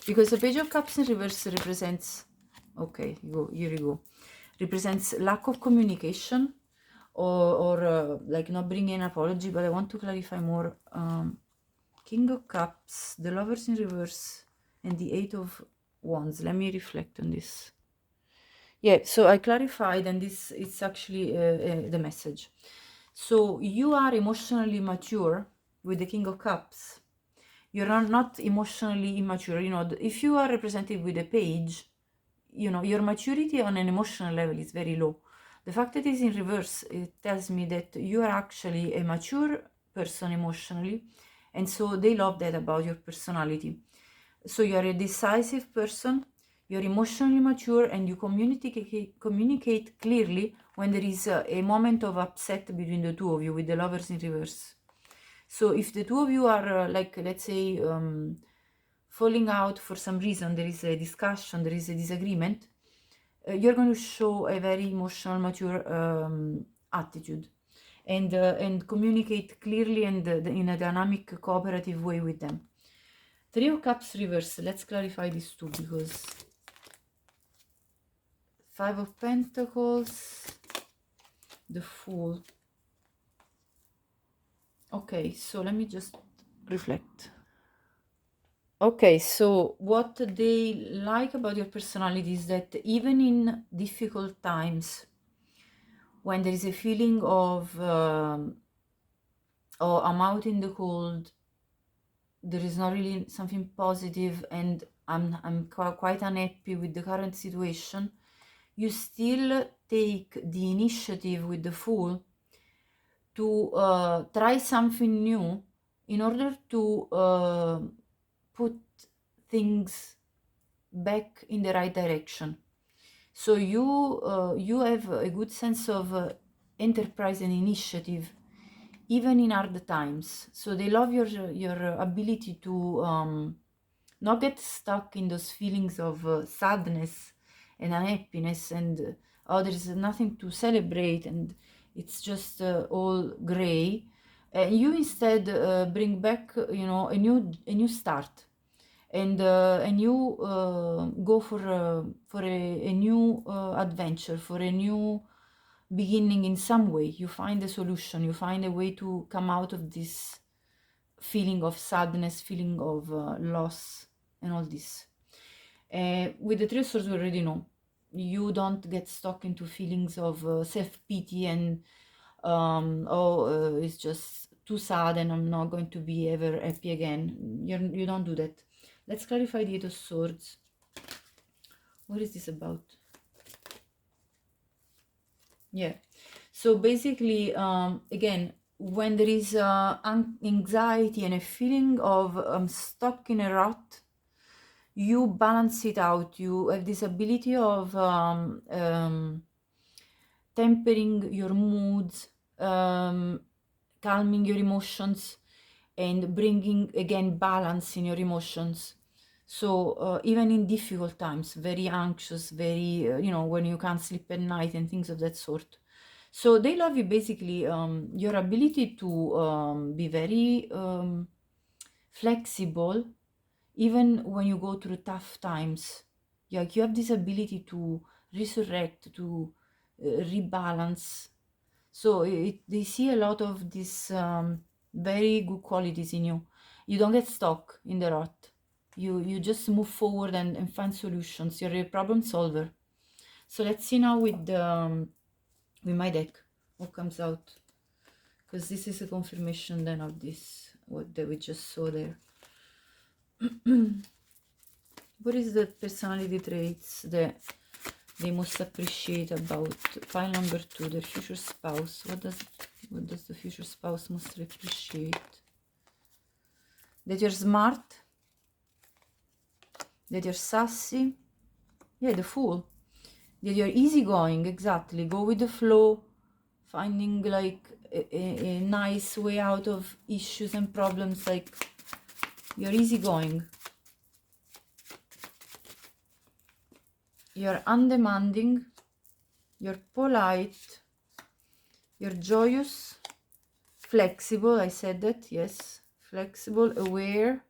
Because the Page of Cups in reverse represents, okay, here you go, represents lack of communication or like not bringing an apology, but I want to clarify more. King of Cups, the Lovers in reverse, and the 8 of Wands. Let me reflect on this. Yeah, so I clarified, and this is actually the message. So you are emotionally mature with the King of Cups. You're not emotionally immature. You know, if you are represented with a page, you know, your maturity on an emotional level is very low. The fact that it's in reverse, it tells me that you are actually a mature person emotionally, and so they love that about your personality. So you are a decisive person, you're emotionally mature, and you communicate clearly when there is a moment of upset between the two of you with the Lovers in reverse. So if the two of you are like, let's say, falling out for some reason, there is a discussion, there is a disagreement, you're going to show a very emotional, mature attitude and communicate clearly and in a dynamic, cooperative way with them. 3 of Cups reverse. Let's clarify this too, because 5 of Pentacles, the Fool. Okay, so let me just reflect. Okay, so what they like about your personality is that even in difficult times, when there is a feeling of, oh, I'm out in the cold, there is not really something positive, and I'm quite unhappy with the current situation, you still take the initiative with the Fool to try something new in order to put things back in the right direction. So you have a good sense of enterprise and initiative, even in hard times. So they love your ability to not get stuck in those feelings of sadness and unhappiness, and oh, there is nothing to celebrate, and it's just all gray. You instead bring back, you know, a new start, and you go for a new adventure, for a new beginning. In some way you find a solution, you find a way to come out of this feeling of sadness, feeling of loss, and all this. With the Three of Swords, we already know you don't get stuck into feelings of self-pity and it's just too sad and I'm not going to be ever happy again. You don't do that. Let's clarify the Eight of Swords. What is this about? Yeah, so basically, again, when there is anxiety and a feeling of stuck in a rut, you balance it out. You have this ability of tempering your moods, calming your emotions, and bringing again balance in your emotions. So even in difficult times, very anxious, very you know, when you can't sleep at night and things of that sort. So they love you basically, your ability to be very flexible even when you go through tough times. Like you have this ability to resurrect, to rebalance. So they see a lot of these very good qualities in you. You don't get stuck in the rut. You just move forward and find solutions. You're a problem solver. So let's see now with my deck what comes out, because this is a confirmation then of this, what that we just saw there. What is the personality traits that they most appreciate about pile number 2, their future spouse? What does the future spouse most appreciate? That you're smart, that you're sassy. Yeah, the Fool. That you're easygoing, exactly. Go with the flow, finding like a nice way out of issues and problems. Like you're easygoing. You're undemanding. You're polite. You're joyous. Flexible, I said that, yes. Flexible, aware,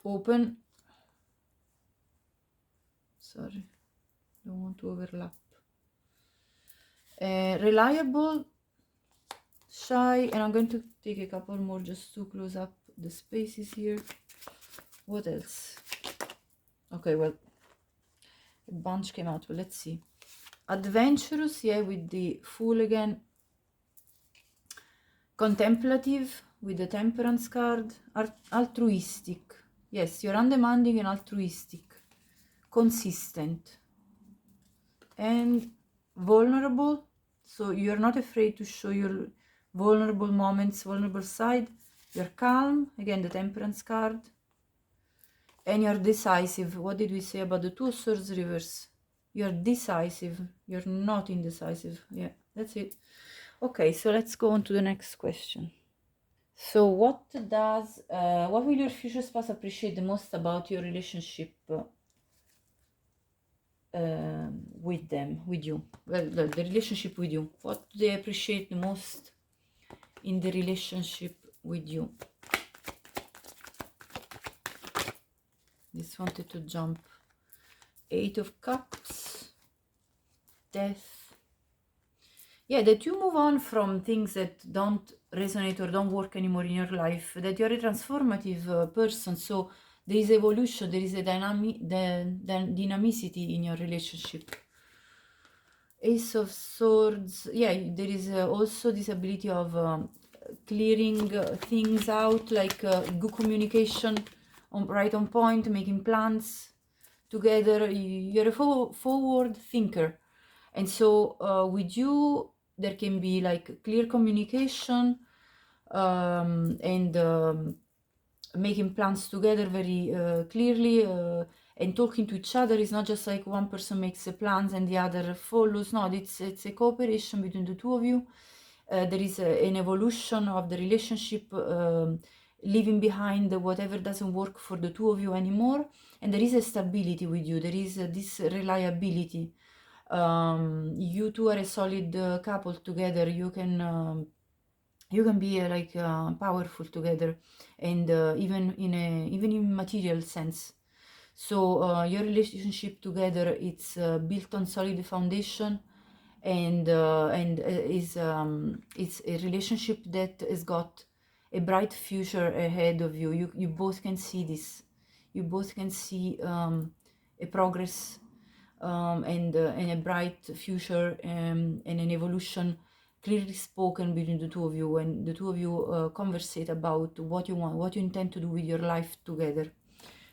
open. Sorry, don't want to overlap. Reliable, shy, and I'm going to take a couple more just to close up the spaces here. What else? Okay, well, a bunch came out, but let's see. Adventurous, yeah, with the Fool again. Contemplative with the Temperance card. Altruistic, yes, you're undemanding and altruistic. Consistent and vulnerable, so you're not afraid to show your vulnerable moments, vulnerable side. You're calm, again the Temperance card. And you're decisive. What did we say about the Two of Swords reverse? You're decisive, you're not indecisive. Yeah, that's it. Okay, so let's go on to the next question. So what will your future spouse appreciate the most about your relationship with them, with you? Well, the relationship with you. What do they appreciate the most in the relationship with you? This wanted to jump. Eight of Cups, Death. Yeah, that you move on from things that don't resonate or don't work anymore in your life, that you're a transformative person, so there is evolution, there is a dynamicity in your relationship. Ace of Swords, yeah, there is also this ability of clearing things out, like good communication, right on point, making plans together. You're a forward thinker, and so with you there can be like clear communication, and making plans together very clearly, and talking to each other. Is not just like one person makes the plans and the other follows. No, it's a cooperation between the two of you. There is an evolution of the relationship, leaving behind whatever doesn't work for the two of you anymore, and there is a stability with you. There is this reliability. You two are a solid couple together. You can be like powerful together, and even in material sense. So your relationship together, it's built on solid foundation, and it's a relationship that has got a bright future ahead of you. You both can see this. You both can see a progress, and a bright future, and an evolution clearly spoken between the two of you, when the two of you conversate about what you want, what you intend to do with your life together.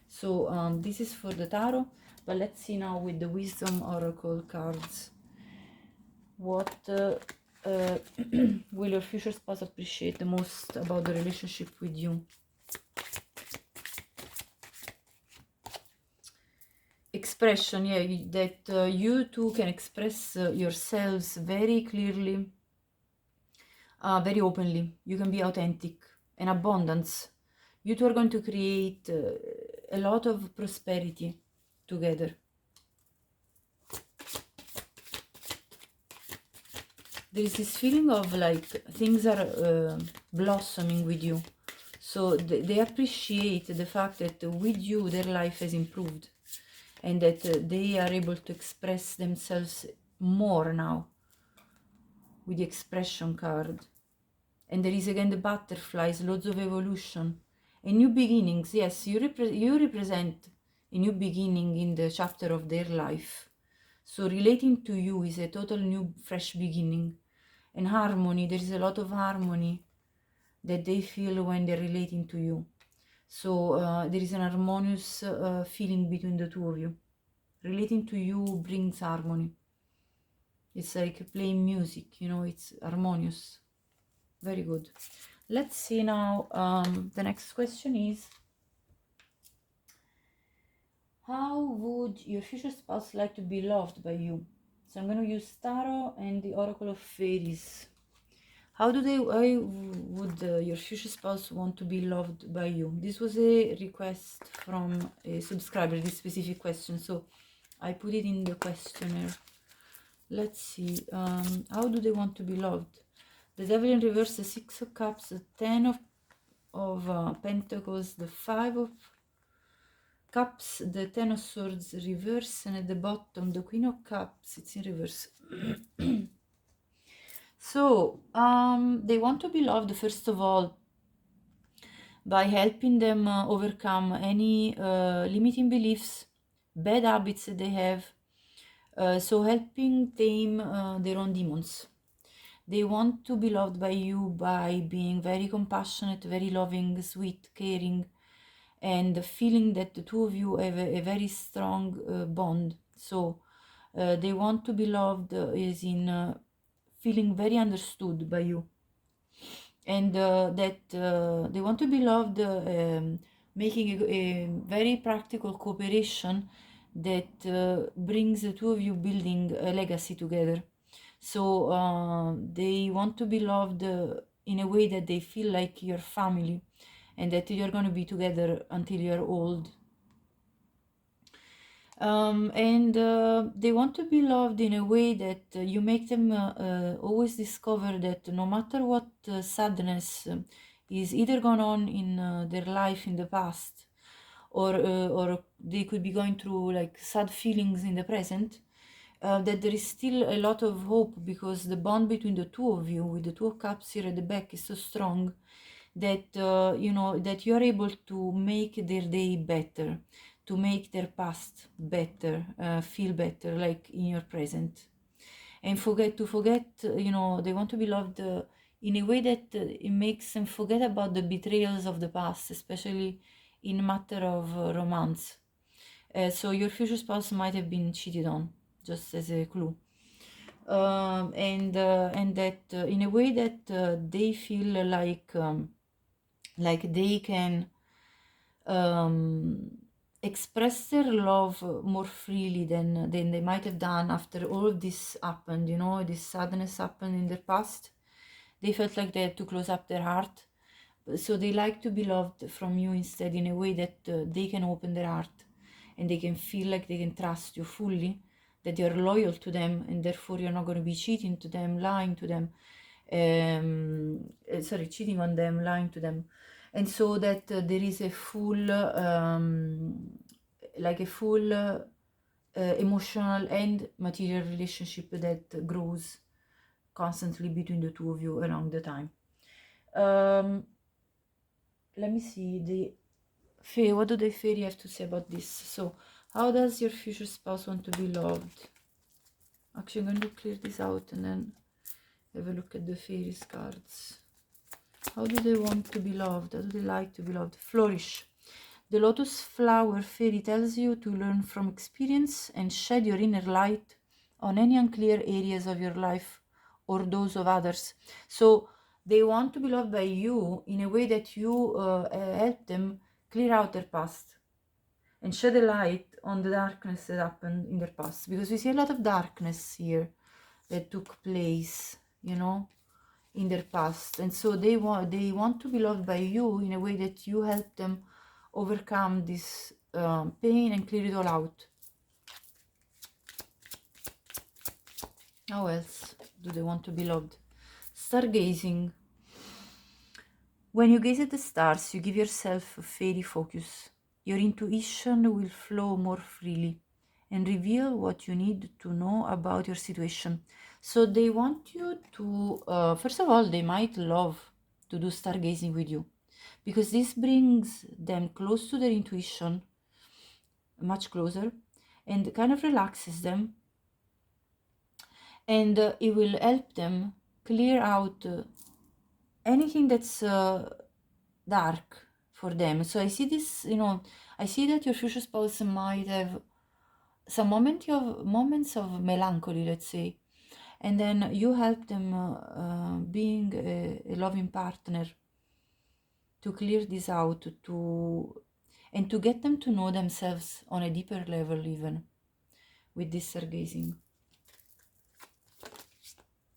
So this is for the tarot, but let's see now with the wisdom oracle cards. What will your future spouse appreciate the most about the relationship with you? Expression, yeah, that you two can express yourselves very clearly, very openly. You can be authentic, and abundance. You two are going to create a lot of prosperity together. There is this feeling of like things are blossoming with you. So they appreciate the fact that with you their life has improved, and that they are able to express themselves more now with the expression card. And there is again the butterflies, loads of evolution and new beginnings. Yes, you represent a new beginning in the chapter of their life. So relating to you is a total new, fresh beginning. And harmony, there is a lot of harmony that they feel when they're relating to you. So there is an harmonious feeling between the two of you. Relating to you brings harmony. It's like playing music, you know, it's harmonious. Very good. Let's see now. The next question is, how would your future spouse like to be loved by you? So I'm going to use Tarot and the Oracle of Fairies. How would your future spouse want to be loved by you? This was a request from a subscriber, this specific question, so I put it in the questionnaire. Let's see. How do they want to be loved? The Devil in reverse, the Six of Cups, the Ten of Pentacles, the Five of Cups, the Ten of Swords reverse, and at the bottom the Queen of Cups, it's in reverse. So they want to be loved, first of all, by helping them overcome any limiting beliefs, bad habits that they have. So helping tame their own demons. They want to be loved by you by being very compassionate, very loving, sweet, caring, and feeling that the two of you have a very strong bond. So they want to be loved is in feeling very understood by you, and that they want to be loved, making a very practical cooperation that brings the two of you building a legacy together. So they want to be loved in a way that they feel like your family, and that you're going to be together until you're old. And they want to be loved in a way that you make them always discover that no matter what sadness is either gone on in their life in the past, or they could be going through like sad feelings in the present, that there is still a lot of hope, because the bond between the two of you, with the Two of Cups here at the back, is so strong that you know that you are able to make their day better, to make their past better, feel better, like in your present. And forget, you know, they want to be loved in a way that it makes them forget about the betrayals of the past, especially in matter of romance. So your future spouse might have been cheated on, just as a clue. and that in a way that they feel like they can express their love more freely than they might have done after all of this happened, you know, this sadness happened in their past. They felt like they had to close up their heart, so they like to be loved from you instead, in a way that they can open their heart and they can feel like they can trust you fully, that you're loyal to them, and therefore you're not going to be cheating to them, lying to them, sorry, cheating on them, lying to them. And so that there is a full like a full emotional and material relationship that grows constantly between the two of you along the time. Let me see, the Fae, what do the fairy have to say about this? So, how does your future spouse want to be loved? Actually, I'm going to clear this out and then have a look at the fairies cards. How do they want to be loved? How do they like to be loved? Flourish. The lotus flower fairy tells you to learn from experience and shed your inner light on any unclear areas of your life or those of others. So they want to be loved by you in a way that you help them clear out their past and shed a light on the darkness that happened in their past. Because we see a lot of darkness here that took place, you know, in their past. And so they want to be loved by you in a way that you help them overcome this pain and clear it all out. How else do they want to be loved? Stargazing. When you gaze at the stars, you give yourself a fairy focus. Your intuition will flow more freely and reveal what you need to know about your situation. So they want you to, first of all, they might love to do stargazing with you, because this brings them close to their intuition, much closer, and kind of relaxes them, and it will help them clear out anything that's dark for them. So I see this, you know, I see that your future spouse might have some moments of melancholy, let's say, and then you help them being a loving partner to clear this out, and to get them to know themselves on a deeper level, even with this stargazing,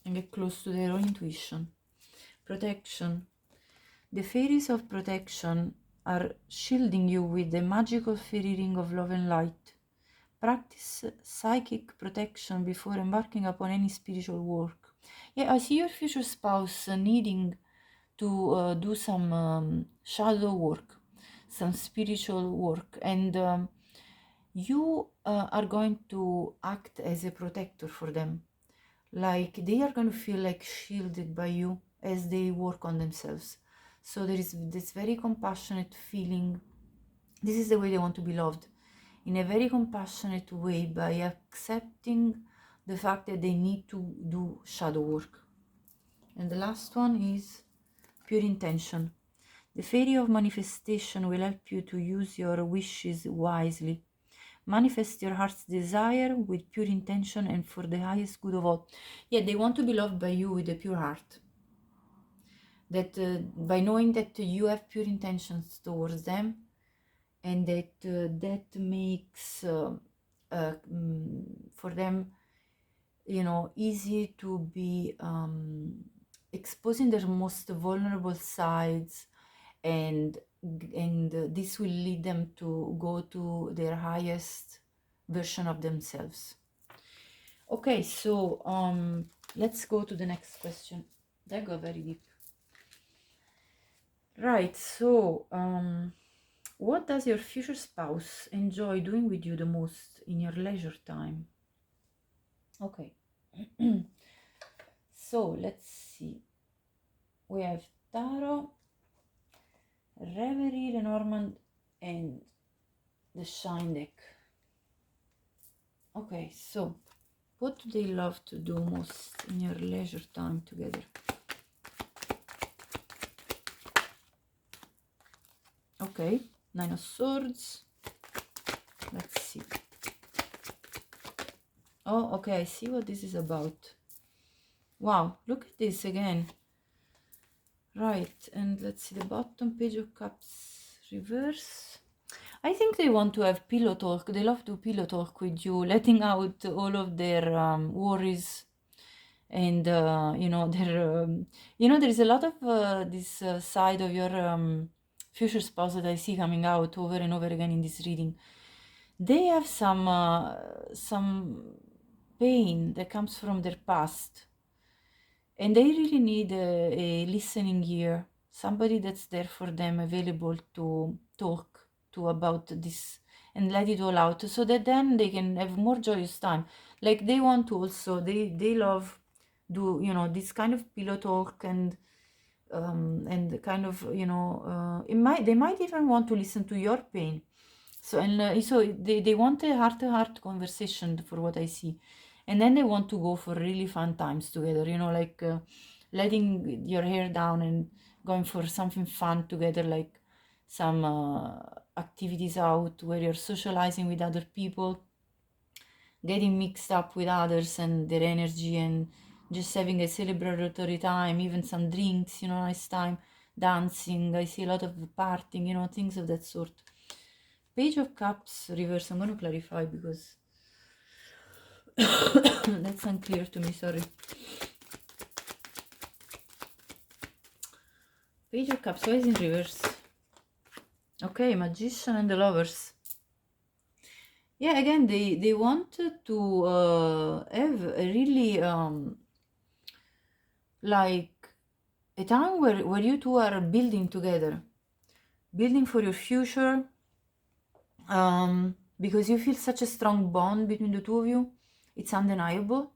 and get close to their own intuition. Protection. The fairies of protection are shielding you with the magical fairy ring of love and light. Practice psychic protection before embarking upon any spiritual work. Yeah, I see your future spouse needing to do some shadow work, some spiritual work, and you are going to act as a protector for them. Like they are going to feel like shielded by you as they work on themselves. So there is this very compassionate feeling. This is the way they want to be loved, in a very compassionate way, by accepting the fact that they need to do shadow work. And the last one is pure intention. The fairy of manifestation will help you to use your wishes wisely. Manifest your heart's desire with pure intention and for the highest good of all. Yeah, they want to be loved by you with a pure heart. That by knowing that you have pure intentions towards them, and that that makes for them, you know, easy to be exposing their most vulnerable sides, and this will lead them to go to their highest version of themselves. Okay, so let's go to the next question. That got very deep. Right, so what does your future spouse enjoy doing with you the most in your leisure time? Okay. So let's see. We have Tarot, Reverie, Lenormand, and the Shine deck. Okay, so what do they love to do most in your leisure time together? Okay, Nine of Swords. Let's see. Oh, okay, I see what this is about. Wow, look at this again. Right, and let's see the bottom, Page of Cups reverse. I think they want to have pillow talk. They love to pillow talk with you, letting out all of their worries, and there is a lot of this side of your future spouse that I see coming out over and over again in this reading. They have some pain that comes from their past, and they really need a listening ear, somebody that's there for them, available to talk to about this and let it all out, so that then they can have more joyous time. Like they want to also, they love do this kind of pillow talk, and kind of they might even want to listen to your pain. So they want a heart-to-heart conversation, for what I see. And then they want to go for really fun times together, like letting your hair down and going for something fun together, like some activities out where you're socializing with other people, getting mixed up with others and their energy, and just having a celebratory time, even some drinks, nice time, dancing. I see a lot of partying, things of that sort. Page of Cups reverse, I'm going to clarify because that's unclear to me, sorry. Page of Cups, why is in reverse? Okay, Magician and the Lovers. Yeah, again, they wanted to have a really like a time where you two are building together, building for your future, because you feel such a strong bond between the two of you. It's undeniable.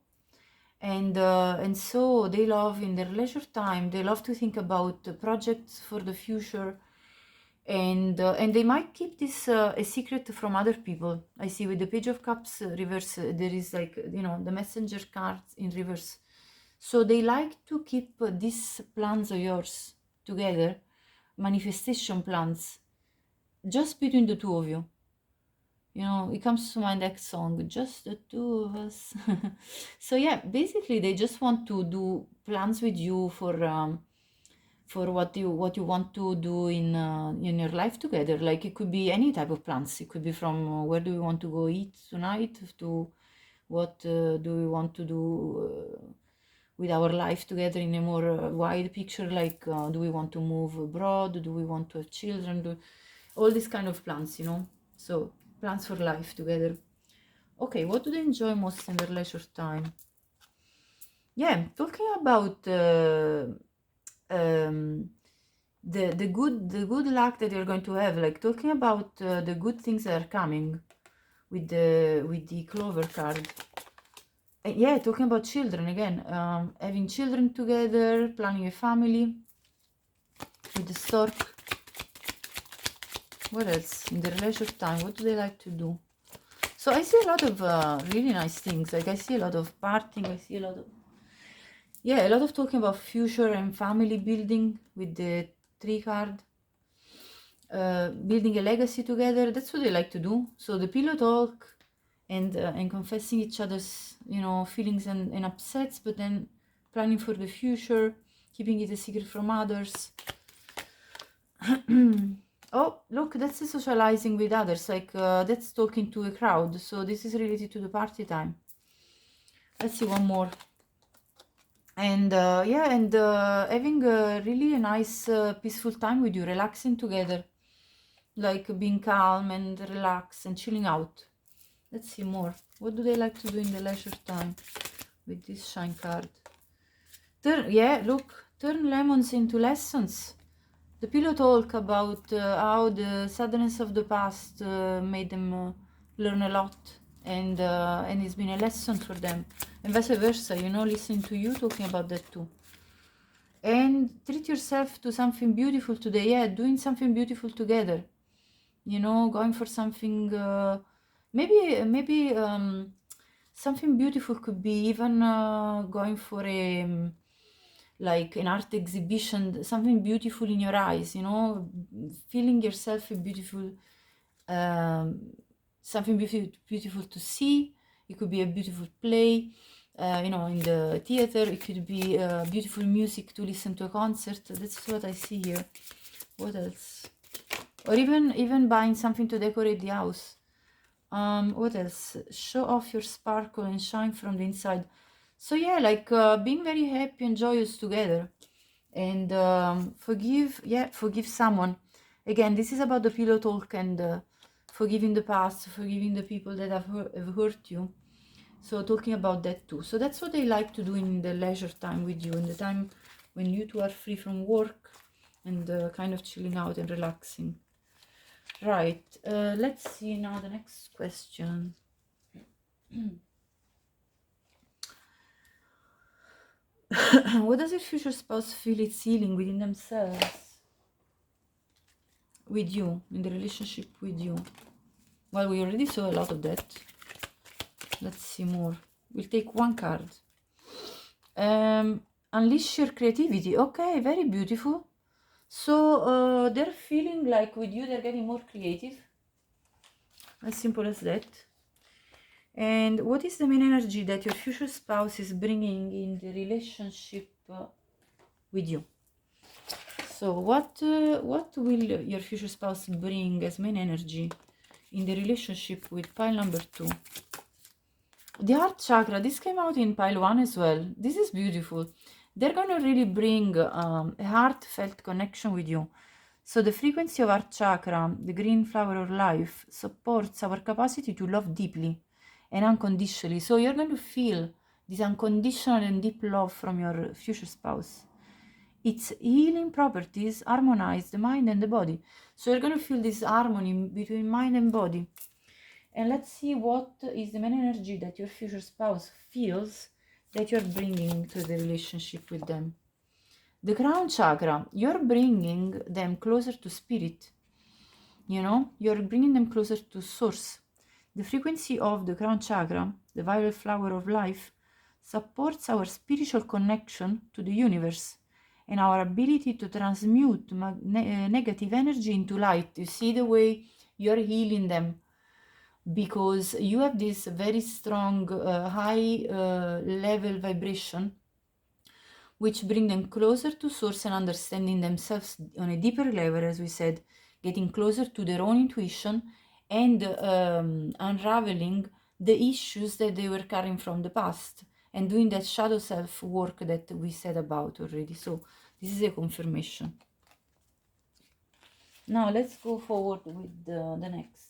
And so they love, in their leisure time, they love to think about projects for the future, and they might keep this a secret from other people. I see with the Page of Cups reverse, there is like the messenger cards in reverse. So they like to keep these plans of yours together, manifestation plans, just between the two of you. It comes to mind that song, just the two of us. So yeah, basically they just want to do plans with you for what you want to do in your life together. Like it could be any type of plans. It could be from where do we want to go eat tonight, to what do we want to do with our life together in a more wide picture, like do we want to move abroad, do we want to have children, all these kind of plans, so plans for life together. Okay, what do they enjoy most in their leisure time? Yeah, talking about the good luck that you're going to have, like talking about the good things that are coming with the Clover card. Yeah, talking about children again, having children together, planning a family with the stork. What else in their leisure time? What do they like to do? So I see a lot of really nice things. Like I see a lot of partying. I see a lot of talking about future and family building with the tree card. Building a legacy together. That's what they like to do. So the pillow talk and confessing each other's feelings and upsets, but then planning for the future, keeping it a secret from others. Oh, look, that's the socializing with others, like that's talking to a crowd. So this is related to the party time. Let's see one more. And yeah, and having a really nice peaceful time with you, relaxing together, like being calm and relaxed and chilling out. Let's see more. What do they like to do in the leisure time with this shine card? Turn lemons into lessons. The pillow talk about how the sadness of the past made them learn a lot, and it's been a lesson for them, and vice versa, listening to you talking about that too. And treat yourself to something beautiful today. Yeah, doing something beautiful together, going for something, maybe something beautiful could be even going for like an art exhibition, something beautiful in your eyes, feeling yourself a beautiful, something beautiful to see. It could be a beautiful play. you know, in the theater. It could be beautiful music to listen to a concert. That's what I see here. What else? Or even buying something to decorate the house. What else? Show off your sparkle and shine from the inside. So yeah, like being very happy and joyous together. And forgive someone. Again, this is about the pillow talk and forgiving the past, forgiving the people that have hurt you. So talking about that too. So that's what they like to do in the leisure time with you, in the time when you two are free from work and kind of chilling out and relaxing. Right, let's see now the next question. What does your future spouse feel it's healing within themselves? With you, in the relationship with you? Well, we already saw a lot of that. Let's see more. We'll take one card. Unleash your creativity. Okay, very beautiful. So they're feeling like with you, they're getting more creative. As simple as that. And what is the main energy that your future spouse is bringing in the relationship with you? So what will your future spouse bring as main energy in the relationship with pile number 2? The heart chakra, this came out in pile 1 as well. This is beautiful. They're going to really bring a heartfelt connection with you. So the frequency of heart chakra, the green flower of life, supports our capacity to love deeply and unconditionally. So you're going to feel this unconditional and deep love from your future spouse. Its healing properties harmonize the mind and the body. So you're going to feel this harmony between mind and body. And let's see what is the main energy that your future spouse feels that you're bringing to the relationship with them. The crown chakra, you're bringing them closer to spirit. You know, you're bringing them closer to source. The frequency of the crown chakra, the violet flower of life, supports our spiritual connection to the universe and our ability to transmute negative energy into light. You see the way you're healing them, because you have this very strong high level vibration, which bring them closer to source and understanding themselves on a deeper level, as we said, getting closer to their own intuition and unraveling the issues that they were carrying from the past and doing that shadow self work that we said about already. So this is a confirmation. Now let's go forward with the next.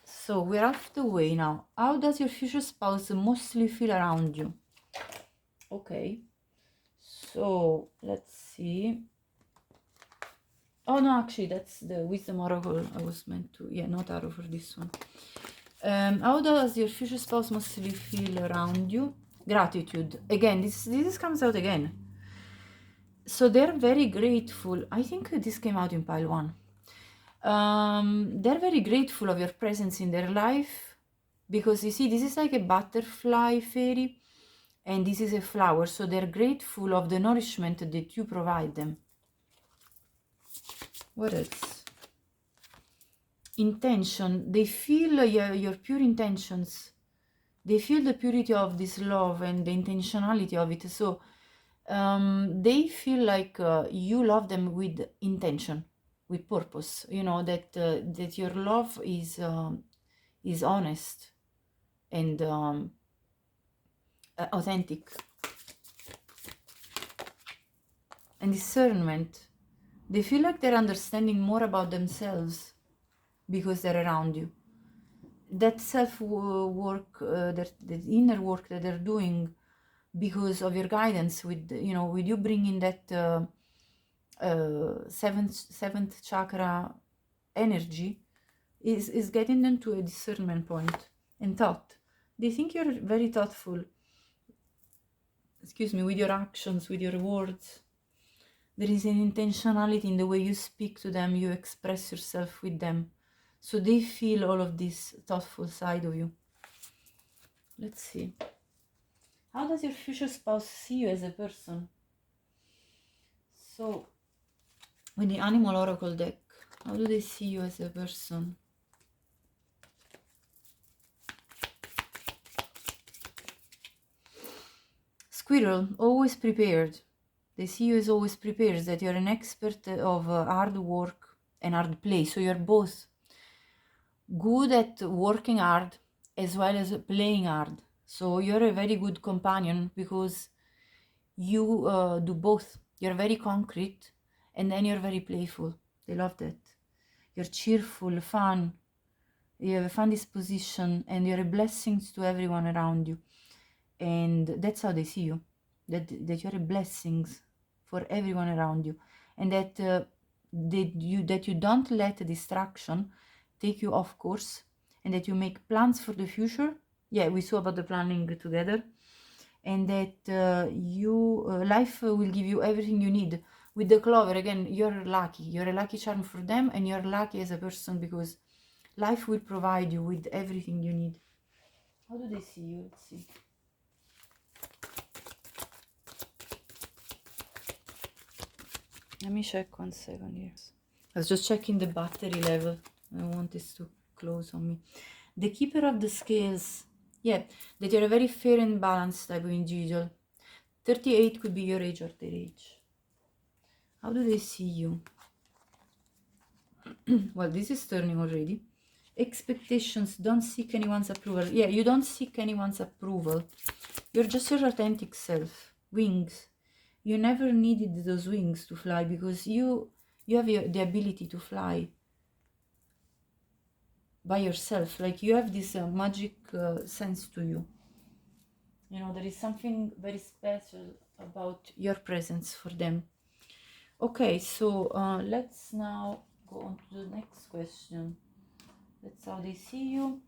So we're off the way now. How does your future spouse mostly feel around you? Okay, so let's see. Oh no, actually that's the wisdom oracle I was meant to, yeah, not tarot for this one. How does your future spouse mostly feel around you? Gratitude. Again, this comes out again. So they're very grateful. I think this came out in pile 1. They're very grateful of your presence in their life, because you see, this is like a butterfly fairy and this is a flower, so they're grateful of the nourishment that you provide them. What else? Intention. They feel your pure intentions. They feel the purity of this love and the intentionality of it. So they feel like you love them with intention, with purpose. You know, that your love is honest and authentic. And discernment. They feel like they're understanding more about themselves because they're around you. That self-work, the inner work that they're doing because of your guidance, with you bringing that seventh chakra energy, is getting them to a discernment point and thought. They think you're very thoughtful, with your actions, with your words. There is an intentionality in the way you speak to them, you express yourself with them. So they feel all of this thoughtful side of you. Let's see. How does your future spouse see you as a person? So, with the Animal Oracle deck, how do they see you as a person? Squirrel, always prepared. They see you as always prepared, that you're an expert of hard work and hard play. So you're both good at working hard as well as playing hard. So you're a very good companion because you do both. You're very concrete and then you're very playful. They love that. You're cheerful, fun. You have a fun disposition and you're a blessing to everyone around you. And that's how they see you. That you're a blessing for everyone around you. And that you don't let a distraction take you off course, and that you make plans for the future. Yeah, we saw about the planning together. And that life will give you everything you need. With the clover, again, you're lucky. You're a lucky charm for them, and you're lucky as a person because life will provide you with everything you need. How do they see you? Let's see. Let me check 1 second here. I was just checking the battery level. I don't want this to close on me. The keeper of the scales. Yeah, that you're a very fair and balanced type of individual. 38 could be your age or their age. How do they see you? Well, this is turning already. Expectations. Don't seek anyone's approval. Yeah, you don't seek anyone's approval. You're just your authentic self. Wings. You never needed those wings to fly because you have the ability to fly by yourself. Like you have this magic sense to you. You know, there is something very special about your presence for them. Okay, so let's now go on to the next question. That's how they see you.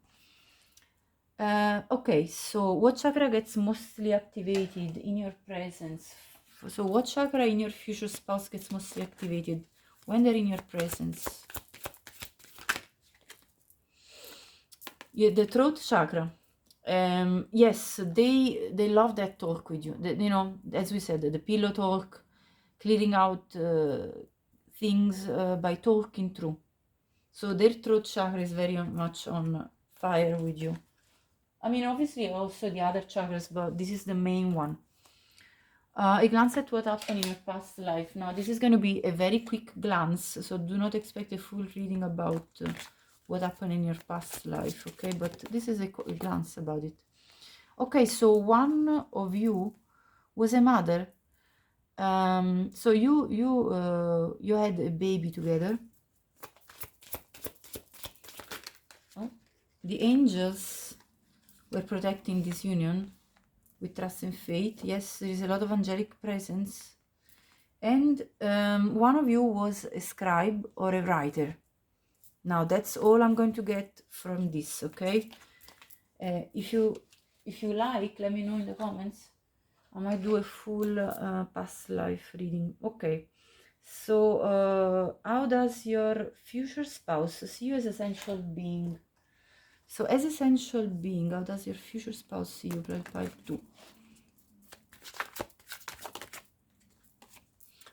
Okay, so what chakra gets mostly activated in your presence? So what chakra in your future spouse gets mostly activated when they're in your presence? Yeah, the throat chakra. Yes, they love that talk with you. You know, as we said, the pillow talk, clearing out things by talking through. So their throat chakra is very much on fire with you. I mean, obviously also the other chakras, but this is the main one. A glance at what happened in your past life. Now, this is going to be a very quick glance, so do not expect a full reading about what happened in your past life, okay? But this is a glance about it. Okay, so one of you was a mother. So you had a baby together. Oh, the angels were protecting this union with trust and faith. Yes, there is a lot of angelic presence. And one of you was a scribe or a writer. Now, that's all I'm going to get from this, okay? If you like, let me know in the comments. I might do a full past life reading. Okay. So, how does your future spouse see you as essential being? So, as essential being, how does your future spouse see you? Type 2.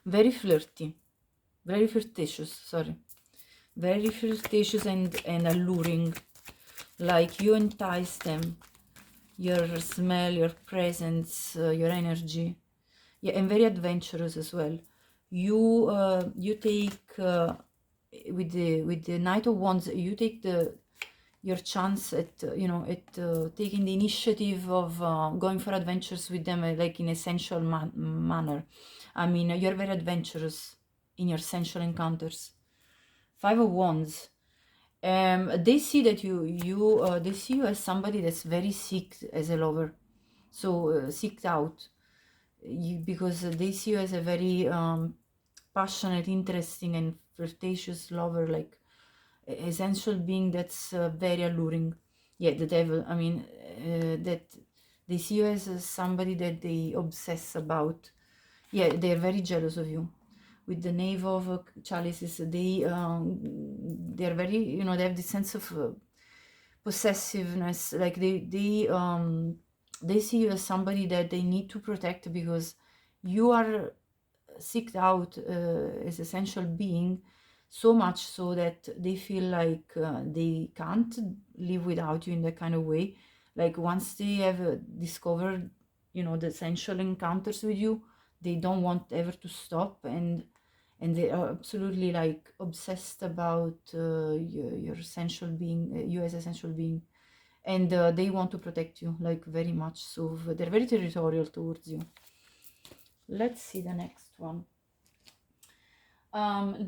Very flirty. Very flirtatious, sorry. Very flirtatious and alluring. Like you entice them. Your smell, your presence, your energy. Yeah, and very adventurous as well. You take with the Knight of Wands, you take your chance at taking the initiative of going for adventures with them, like in a sensual manner. I mean, you're very adventurous in your sensual encounters. 5 of Wands. They see that they see you as somebody that's very seeked as a lover, so seeked out. Because they see you as a very passionate, interesting, and flirtatious lover, like essential being that's very alluring. Yeah, the devil. I mean, that they see you as somebody that they obsess about. Yeah, they're very jealous of you. With the Knave of Chalices, they're very, you know, they have this sense of possessiveness. Like they see you as somebody that they need to protect because you are seeked out as essential being, so much so that they feel like they can't live without you in that kind of way. Like once they have discovered you know, the sensual encounters with you. They don't want ever to stop, and they are absolutely like obsessed about your sensual being, you as a sensual being, and they want to protect you, like, very much. So they're very territorial towards you. Let's see the next one.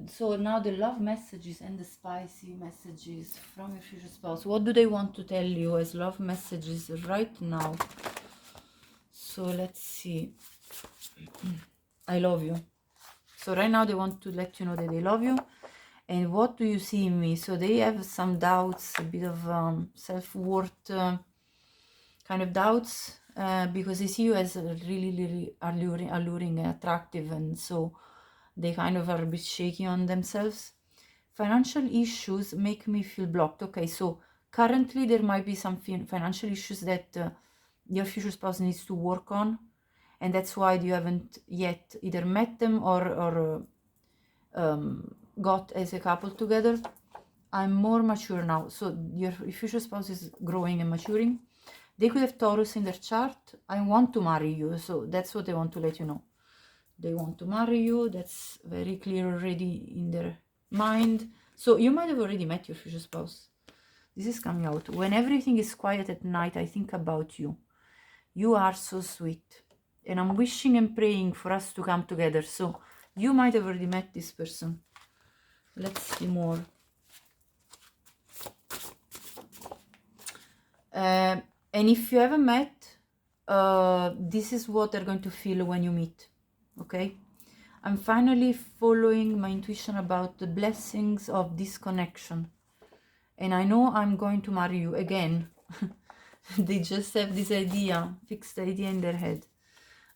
So now the love messages and the spicy messages from your future spouse. What do they want to tell you as love messages right now? So let's see. I love you. So right now they want to let you know that they love you. And what do you see in me? So they have some doubts, a bit of self-worth kind of doubts, because they see you as really alluring and attractive, and so they kind of are a bit shaky on themselves. Financial issues make me feel blocked. Okay, so currently there might be some financial issues that your future spouse needs to work on, and that's why you haven't yet either met them or got as a couple together. I'm more mature now, so your future spouse is growing and maturing. They could have Taurus in their chart. I want to marry you, so that's what they want to let you know. They want to marry you. That's very clear already in their mind. So you might have already met your future spouse. This is coming out. When everything is quiet at night, I think about you. You are so sweet, and I'm wishing and praying for us to come together. So you might have already met this person. Let's see more. And if you haven't met, this is what they're going to feel when you meet. Okay, I'm finally following my intuition about the blessings of this connection, and I know I'm going to marry you again. They just have this idea, fixed idea in their head.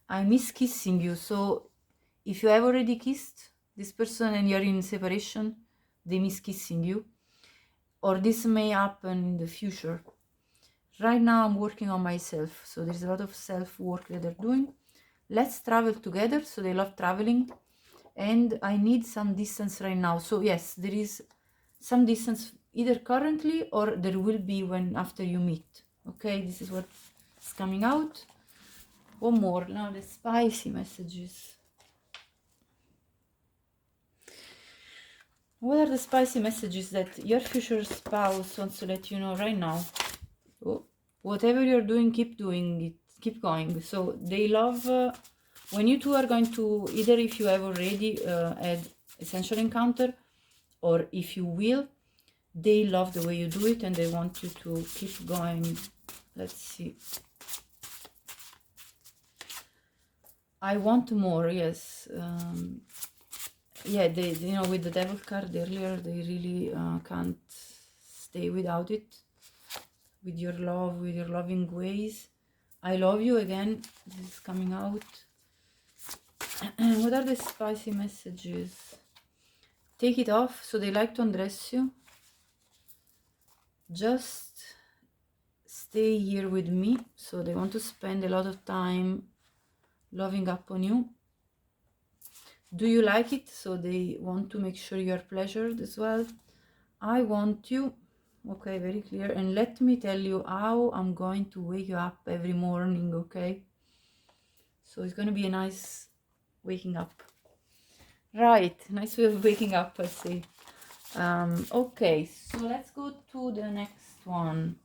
I miss kissing you. So if you have already kissed this person and you're in separation, they miss kissing you, or this may happen in the future. Right now I'm working on myself, so there's a lot of self-work that they're doing. Let's travel together. So they love traveling, and I need some distance right now. So yes, there is some distance either currently or there will be when after you meet. Okay, this is what's coming out. One more now, the spicy messages. What are the spicy messages that your future spouse wants to let you know right now? Oh, whatever you're doing, keep doing it, keep going. So they love when you two are going to, either if you have already had a sensual encounter, or if you will, they love the way you do it and they want you to keep going. Let's see. I want more. Yes. Yeah, they, you know, with the devil card earlier, they really can't stay without it. With your love, with your loving ways. I love you again. This is coming out. What are the spicy messages? Take it off. So they like to undress you. Just stay here with me. So they want to spend a lot of time loving up on you. Do you like it? So they want to make sure you are pleasured as well. I want you. Okay, very clear. And let me tell you how I'm going to wake you up every morning, okay? So it's going to be a nice waking up. Right, nice way of waking up, I say. Okay, so let's go to the next one.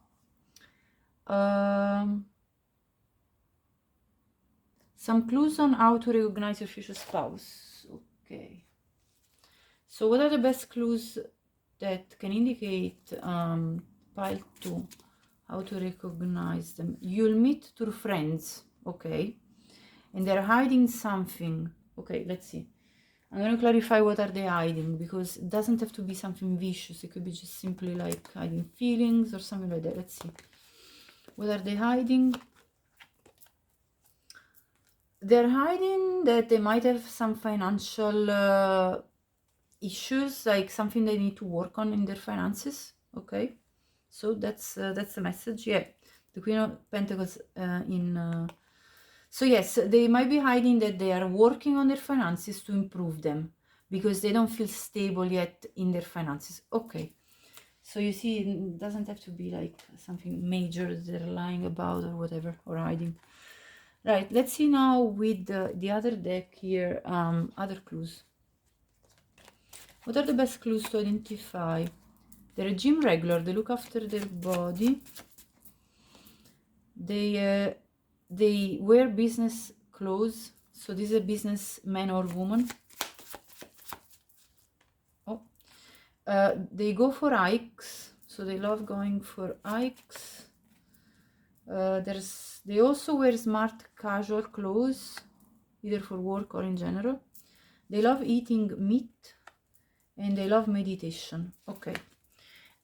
Some clues on how to recognize your future spouse. Okay. So what are the best clues that can indicate pile 2, how to recognize them? You'll meet through friends, okay, and they're hiding something. Okay, let's see. I'm going to clarify what are they hiding, because it doesn't have to be something vicious. It could be just simply like hiding feelings or something like that. Let's see. What are they hiding? They're hiding that they might have some financial issues, like something they need to work on in their finances. Okay, so that's the message. Yeah, the Queen of Pentacles so yes, they might be hiding that they are working on their finances to improve them, because they don't feel stable yet in their finances. Okay, so you see, it doesn't have to be like something major they're lying about or whatever, or hiding. Right, let's see now with the other deck here, other clues. What are the best clues to identify? They're a gym regular, they look after their body, they wear business clothes, so this is a business man or woman. Oh, they go for hikes, so they love going for hikes. They also wear smart casual clothes, either for work or in general. They love eating meat and they love meditation. Okay,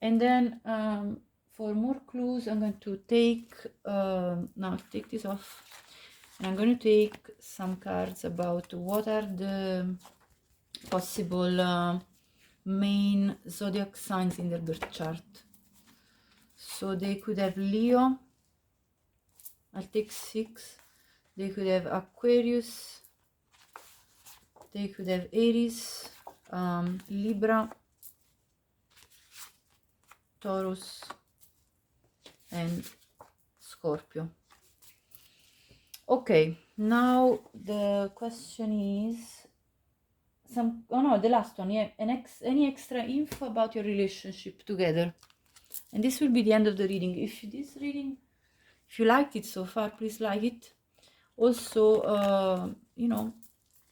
and then for more clues, I'm going to take now take this off, and I'm going to take some cards about what are the possible main zodiac signs in their birth chart. So they could have Leo. I'll take 6. They could have Aquarius. They could have Aries, Libra, Taurus, and Scorpio. Okay, now the question is the last one. Yeah, any extra info about your relationship together? And this will be the end of the reading. If you liked it so far, please like it. Also,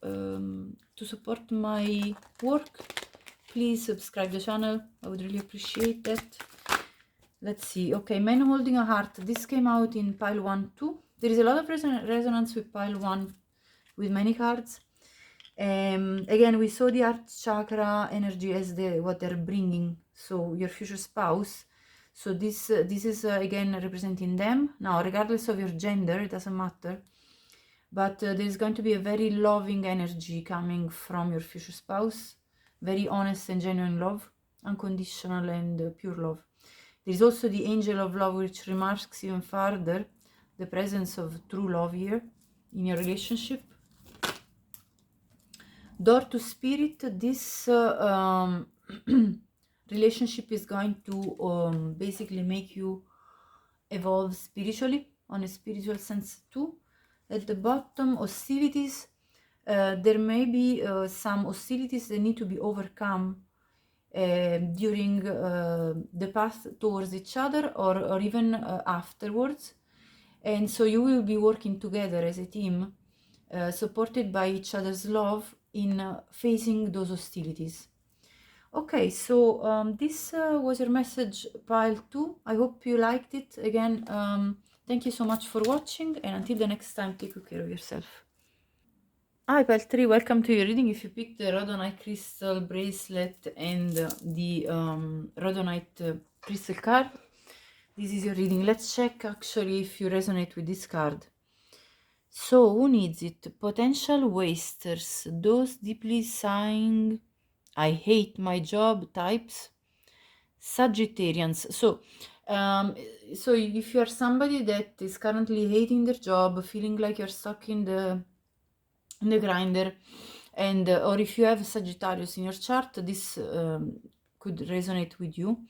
to support my work, please subscribe the channel. I would really appreciate that. Let's see. Okay, Man Holding a Heart. This came out in pile 1 too. There is a lot of resonance with pile 1 with many cards. Again, we saw the heart chakra energy as what they're bringing, so your future spouse. So this is again representing them. Now, regardless of your gender, it doesn't matter, but there's going to be a very loving energy coming from your future spouse, very honest and genuine love, unconditional and pure love. There is also the angel of love, which remarks even further the presence of true love here in your relationship. Door to Spirit, this relationship is going to basically make you evolve spiritually, on a spiritual sense too. At the bottom, hostilities. There may be some hostilities that need to be overcome during the path towards each other, or even afterwards. And so you will be working together as a team, supported by each other's love in facing those hostilities. Okay, so this was your message, pile 2. I hope you liked it. Again, thank you so much for watching, and until the next time, take good care of yourself. Hi, pile 3, welcome to your reading. If you picked the rhodonite crystal bracelet and the rhodonite crystal card, this is your reading. Let's check actually if you resonate with this card. So, who needs it? Potential wasters, those deeply sighing, I hate my job types. Sagittarians. So if you are somebody that is currently hating their job, feeling like you're stuck in the grinder, and or if you have Sagittarius in your chart, this could resonate with you.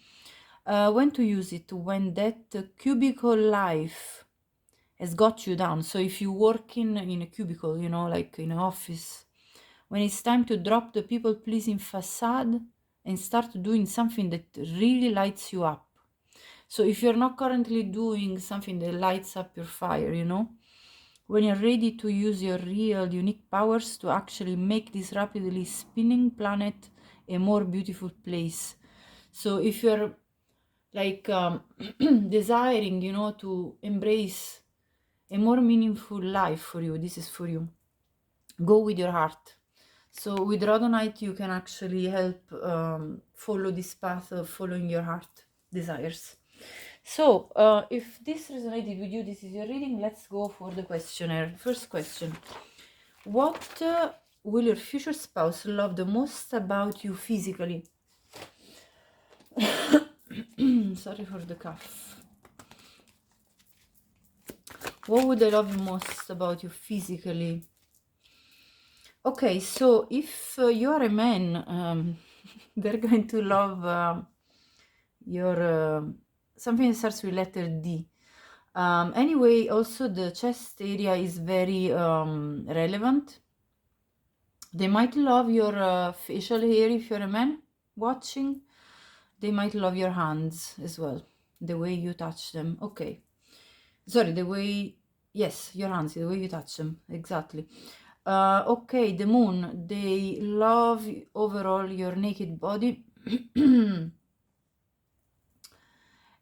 When to use it? When that cubicle life has got you down. So if you work in a cubicle, like in an office, when it's time to drop the people-pleasing facade and start doing something that really lights you up. So if you're not currently doing something that lights up your fire, when you're ready to use your real unique powers to actually make this rapidly spinning planet a more beautiful place. So if you're like desiring, to embrace a more meaningful life for you, this is for you. Go with your heart. So with rhodonite, you can actually help follow this path of following your heart desires. So if this resonated with you, this is your reading. Let's go for the questionnaire. First question. What will your future spouse love the most about you physically? Sorry for the cough. What would they love most about you physically? Okay, so if you are a man, they're going to love your something that starts with letter D. Anyway, also the chest area is very relevant. They might love your facial hair if you're a man watching. They might love your hands as well, the way you touch them. Okay. Sorry, the way, yes, your hands, the way you touch them, exactly. Okay, the moon, they love overall your naked body.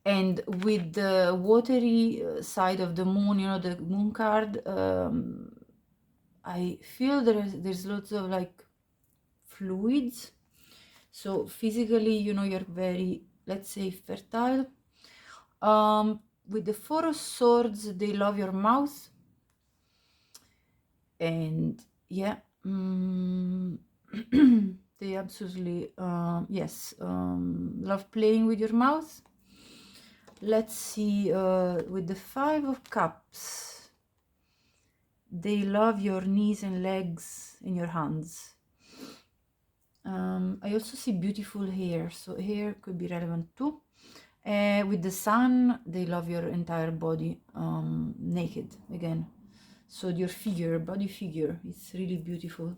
And with the watery side of the moon, you know, the moon card, I feel there's lots of like fluids. So physically, you know, you're very, let's say, fertile. With the Four of Swords, they love your mouth. And yeah, they absolutely, yes, love playing with your mouth. Let's see, with the Five of Cups, they love your knees and legs and your hands. I also see beautiful hair, so hair could be relevant too. With the Sun, they love your entire body, naked again. So your figure, body figure, it's really beautiful.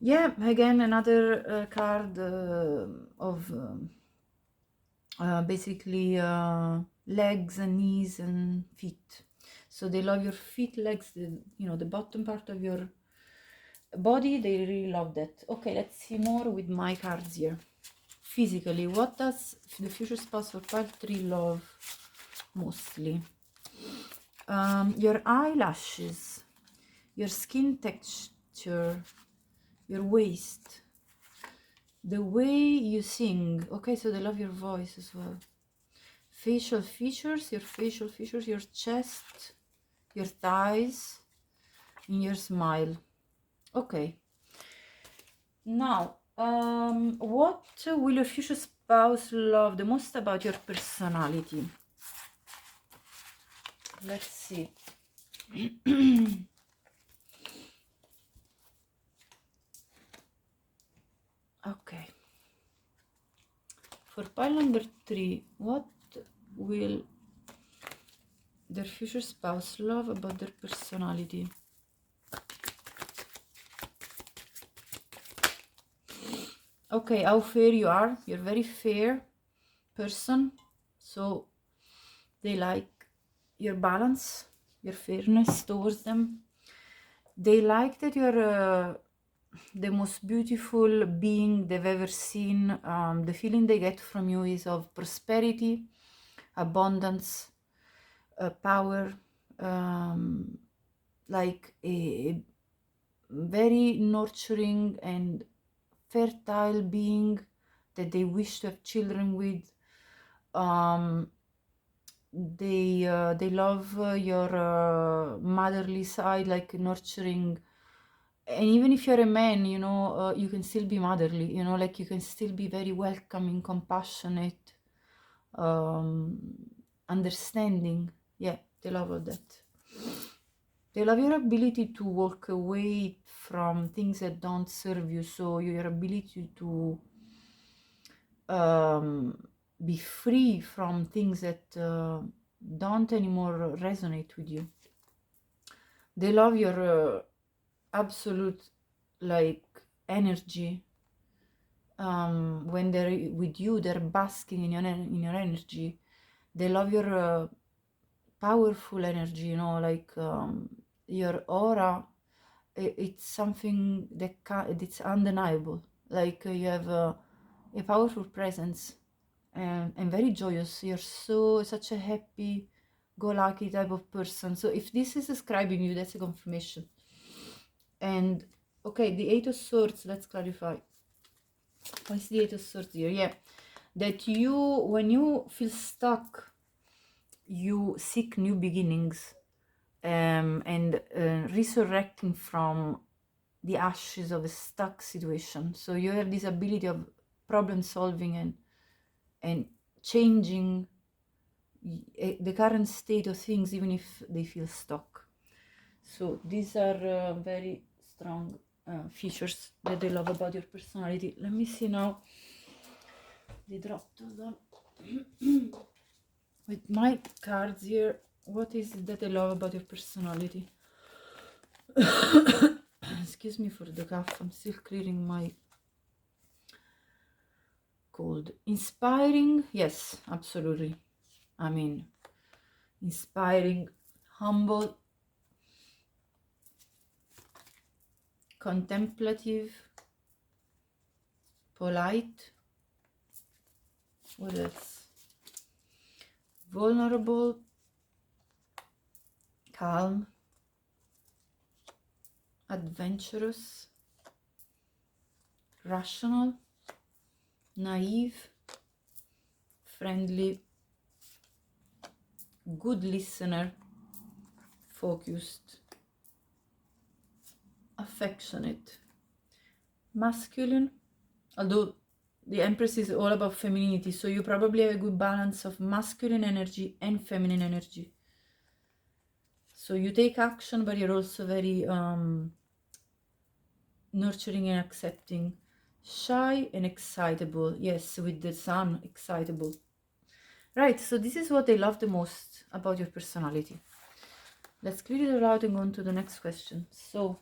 Yeah, again, another card of basically legs and knees and feet. So they love your feet, legs, you know, the bottom part of your body. They really love that. Okay, let's see more with my cards here. Physically, what does the future spouse for pile 3 love mostly? Your eyelashes, your skin texture, your waist, the way you sing. Okay, so they love your voice as well. Facial features, your chest, your thighs, and your smile. Okay. Now, what will your future spouse love the most about your personality? Let's see. Okay. For pile number 3, what will their future spouse love about their personality? Okay, how fair you are. You're a very fair person. So they like your balance, your fairness towards them. They like that you're the most beautiful being they've ever seen. The feeling they get from you is of prosperity, abundance, power, like a very nurturing and fertile being that they wish to have children with. They love your motherly side, like nurturing. And even if you're a man, you know, you can still be motherly, you know, like you can still be very welcoming, compassionate, understanding. Yeah, they love all that. They love your ability to walk away from things that don't serve you. So your ability to be free from things that don't anymore resonate with you. They love your absolute like energy. When they're with you, they're basking in your energy. They love your powerful energy, you know, like your aura. It's something that it's undeniable. Like you have a powerful presence and very joyous. You're such a happy go lucky type of person. So if this is describing you, that's a confirmation. And okay, the Eight of Swords, let's clarify. What's the Eight of Swords here? Yeah, that you, when you feel stuck, you seek new beginnings, and resurrecting from the ashes of a stuck situation. So you have this ability of problem solving and changing the current state of things, even if they feel stuck. So these are very strong features that they love about your personality. Let me see now. They dropped. Hold on. with my cards here, what is it that I love about your personality? Excuse me for the cough, I'm still clearing my cold. Inspiring, yes, absolutely. I mean, inspiring, humble, contemplative, polite. What else? Vulnerable, calm, adventurous, rational, naive, friendly, good listener, focused, affectionate, masculine, although the Empress is all about femininity, so you probably have a good balance of masculine energy and feminine energy. So you take action, but you're also very nurturing and accepting. Shy and excitable. Yes, with the sun, excitable. Right, so this is what I love the most about your personality. Let's clear it out and go on to the next question. So,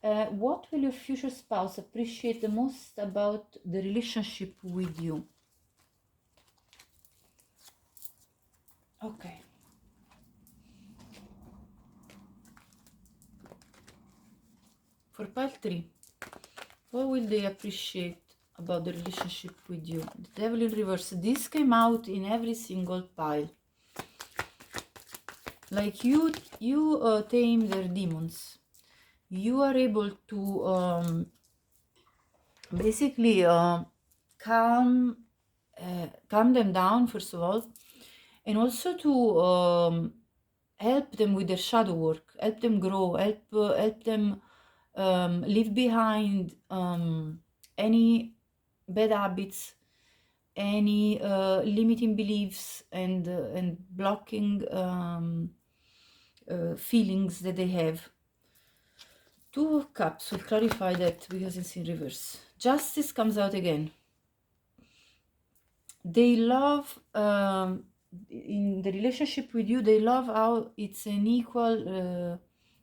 what will your future spouse appreciate the most about the relationship with you? Okay. For pile 3, what will they appreciate about the relationship with you? The Devil in reverse. This came out in every single pile. Like you tame their demons. You are able to basically calm them down, first of all, and also to help them with their shadow work, help them grow, help them leave behind any bad habits, any limiting beliefs and blocking feelings that they have. 2 of Cups will clarify that because it's in reverse. Justice comes out again. They love, in the relationship with you, they love how it's an equal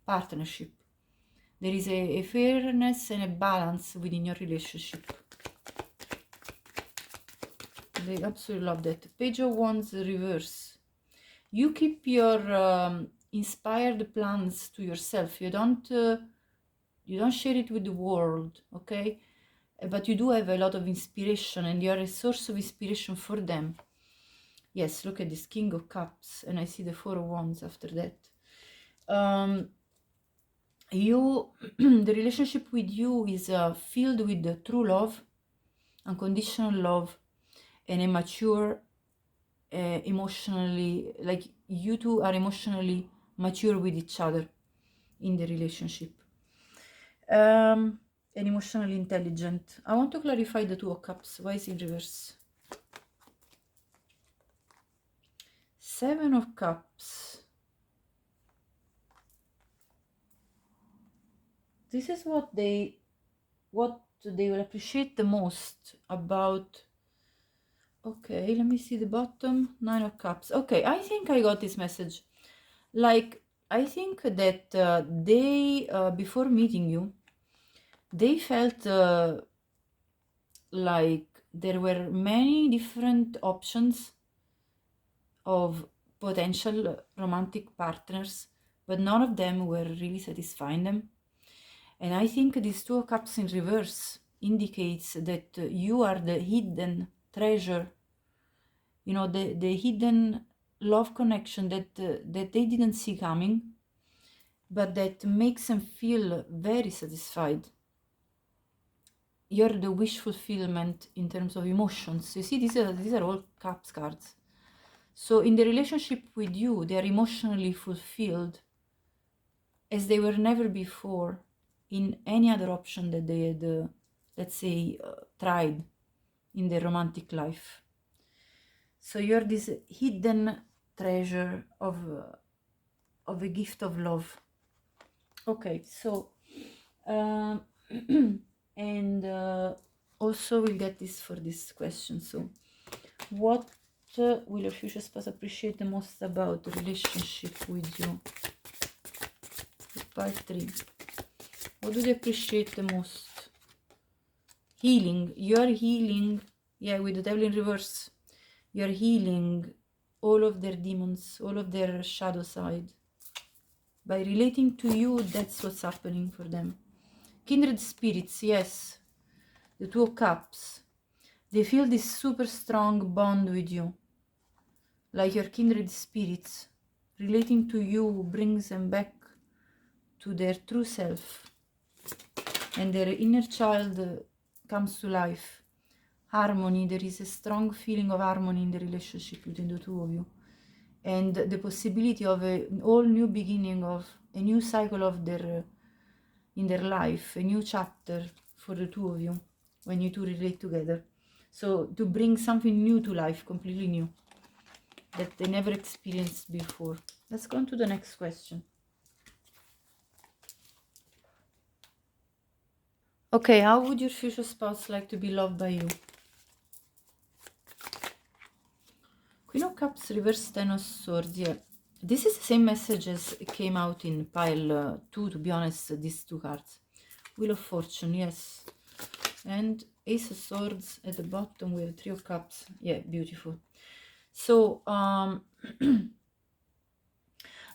partnership. There is a fairness and a balance within your relationship. They absolutely love that. Page of Wands reverse. You keep your inspired plans to yourself. You don't share it with the world, okay? But you do have a lot of inspiration, and you are a source of inspiration for them. Yes, look at this King of Cups, and I see the 4 of Wands after that. The relationship with you is filled with true love, unconditional love, and a mature, emotionally, like you two are emotionally mature with each other in the relationship. And emotionally intelligent. I want to clarify the 2 of Cups. Why is it in reverse? 7 of Cups. This is what they will appreciate the most about. Okay, let me see the bottom. 9 of Cups. Okay, I think I got this message. Like, I think that they, before meeting you, they felt like there were many different options of potential romantic partners, but none of them were really satisfying them. And I think these 2 of Cups in reverse indicates that you are the hidden treasure, you know, the hidden love connection that they didn't see coming, but that makes them feel very satisfied. You're the wish fulfillment in terms of emotions. You see, these are all Cups cards. So in the relationship with you, they are emotionally fulfilled as they were never before in any other option that they had, let's say, tried in their romantic life. So you're this hidden treasure of a gift of love. Okay, so and also we'll get this for this question. So what will your future spouse appreciate the most about the relationship with you? Part 3. What do they appreciate the most? Healing. You are healing. Yeah, with the devil in reverse. You are healing all of their demons, all of their shadow side. By relating to you, that's what's happening for them. Kindred spirits, yes. The Two of Cups. They feel this super strong bond with you. Like your kindred spirits. Relating to you brings them back to their true self. And their inner child comes to life. Harmony, there is a strong feeling of harmony in the relationship between the two of you. And the possibility of an all new beginning, of a new cycle of in their life, a new chapter for the two of you when you two relate together. So to bring something new to life, completely new, that they never experienced before. Let's go on to the next question. Okay, how would your future spouse like to be loved by you? Queen of Cups, reverse, Ten of Swords, yeah. This is the same message as came out in pile 2, to be honest, these two cards. Wheel of Fortune, yes. And Ace of Swords at the bottom with Three of Cups. Yeah, beautiful. So,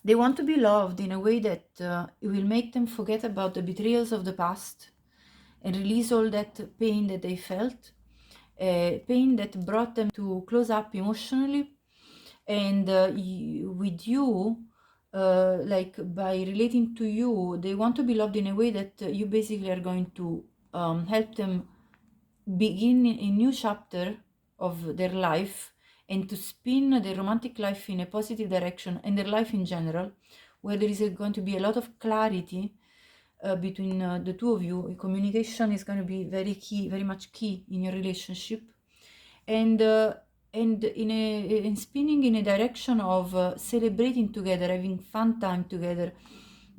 they want to be loved in a way that it will make them forget about the betrayals of the past and release all that pain that they felt. Pain that brought them to close up emotionally. And with you, like by relating to you, they want to be loved in a way that you basically are going to help them begin a new chapter of their life and to spin their romantic life in a positive direction and their life in general, where there is going to be a lot of clarity between the two of you. Communication is going to be very key, very much key in your relationship, and in spinning in a direction of celebrating together, having fun time together,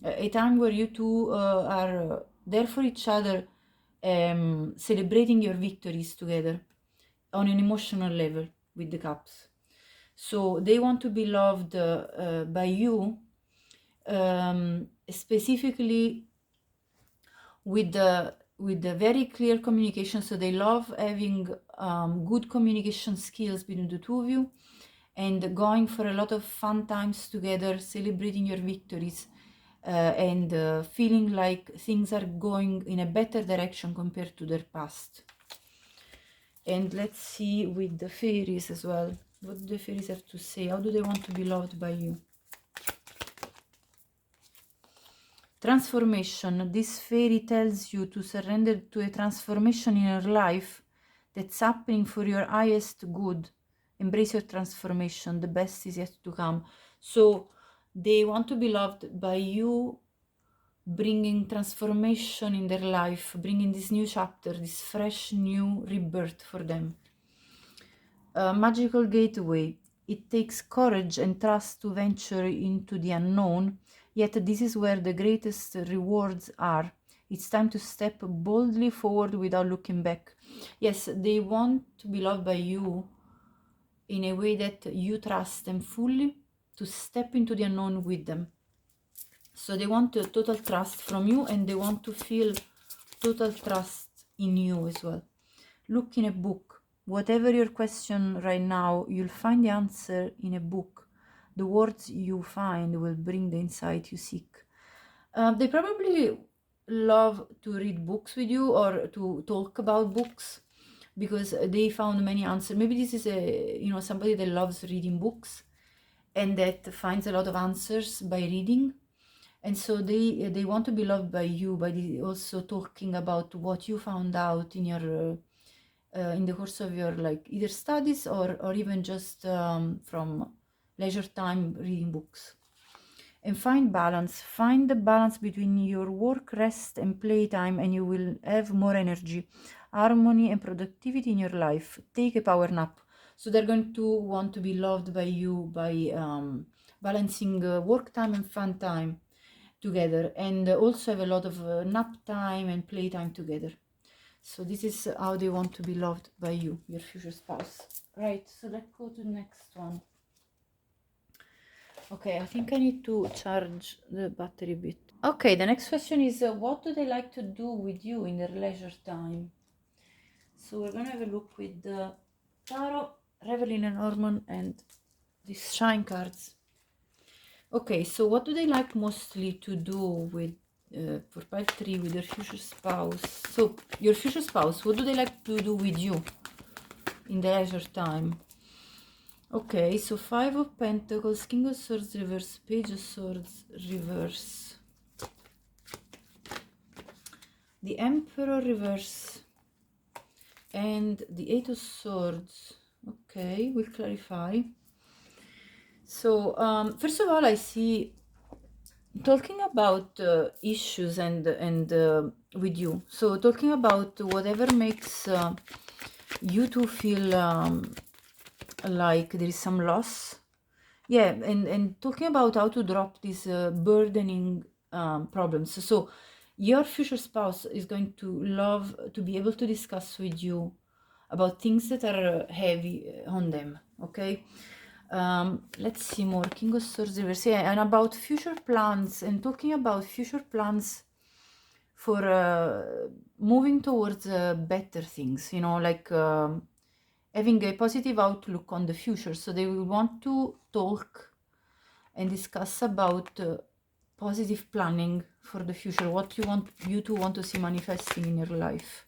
a time where you two are there for each other, celebrating your victories together on an emotional level with the cups. So they want to be loved by you, specifically with the very clear communication. So they love having good communication skills between the two of you and going for a lot of fun times together, celebrating your victories, and feeling like things are going in a better direction compared to their past. And let's see with the fairies as well. What do the fairies have to say? How do they want to be loved by you? Transformation. This fairy tells you to surrender to a transformation in your life that's happening for your highest good. Embrace your transformation. The best is yet to come. So they want to be loved by you, bringing transformation in their life, bringing this new chapter, this fresh new rebirth for them. Magical gateway. It takes courage and trust to venture into the unknown, yet this is where the greatest rewards are. It's time to step boldly forward without looking back. Yes, they want to be loved by you in a way that you trust them fully, to step into the unknown with them. So they want a total trust from you, and they want to feel total trust in you as well. Look in a book. Whatever your question right now, you'll find the answer in a book. The words you find will bring the insight you seek. They probably love to read books with you or to talk about books because they found many answers. Maybe this is somebody that loves reading books and that finds a lot of answers by reading. And so they want to be loved by you, by also talking about what you found out in your in the course of your either studies or even just from leisure time reading books. And find balance. Find the balance between your work, rest, and playtime, and you will have more energy, harmony, and productivity in your life. Take a power nap. So they're going to want to be loved by you by balancing work time and fun time together, and also have a lot of nap time and playtime together. So this is how they want to be loved by you, your future spouse. Right, so let's go to the next one. Okay, I think I need to charge the battery a bit. Okay, the next question is, what do they like to do with you in their leisure time? So we're gonna have a look with the Tarot, Revelin and Norman, and these Shine cards. Okay, so what do they like mostly to do with, for pile 3, with their future spouse? So your future spouse, what do they like to do with you in the leisure time? Okay, so 5 of Pentacles, King of Swords reverse, Page of Swords reverse, the Emperor reverse, and the 8 of Swords. Okay, we'll clarify. So first of all, I see talking about issues and with you. So talking about whatever makes you two feel like there is some loss. Yeah, and talking about how to drop these burdening problems. So your future spouse is going to love to be able to discuss with you about things that are heavy on them, okay? Let's see more. King of Swords reverse. Yeah, and about future plans, and talking about future plans for moving towards better things, you know, like having a positive outlook on the future. So they will want to talk and discuss about positive planning for the future, what you two want to see manifesting in your life.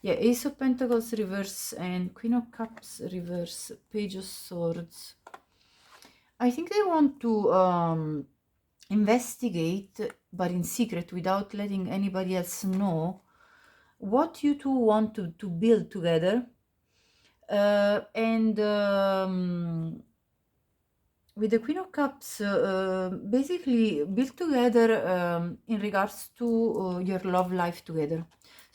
Yeah, Ace of Pentacles reverse and Queen of Cups reverse, Page of Swords. I think they want to investigate, but in secret, without letting anybody else know, what you two want to build together. And with the Queen of Cups, basically build together in regards to your love life together.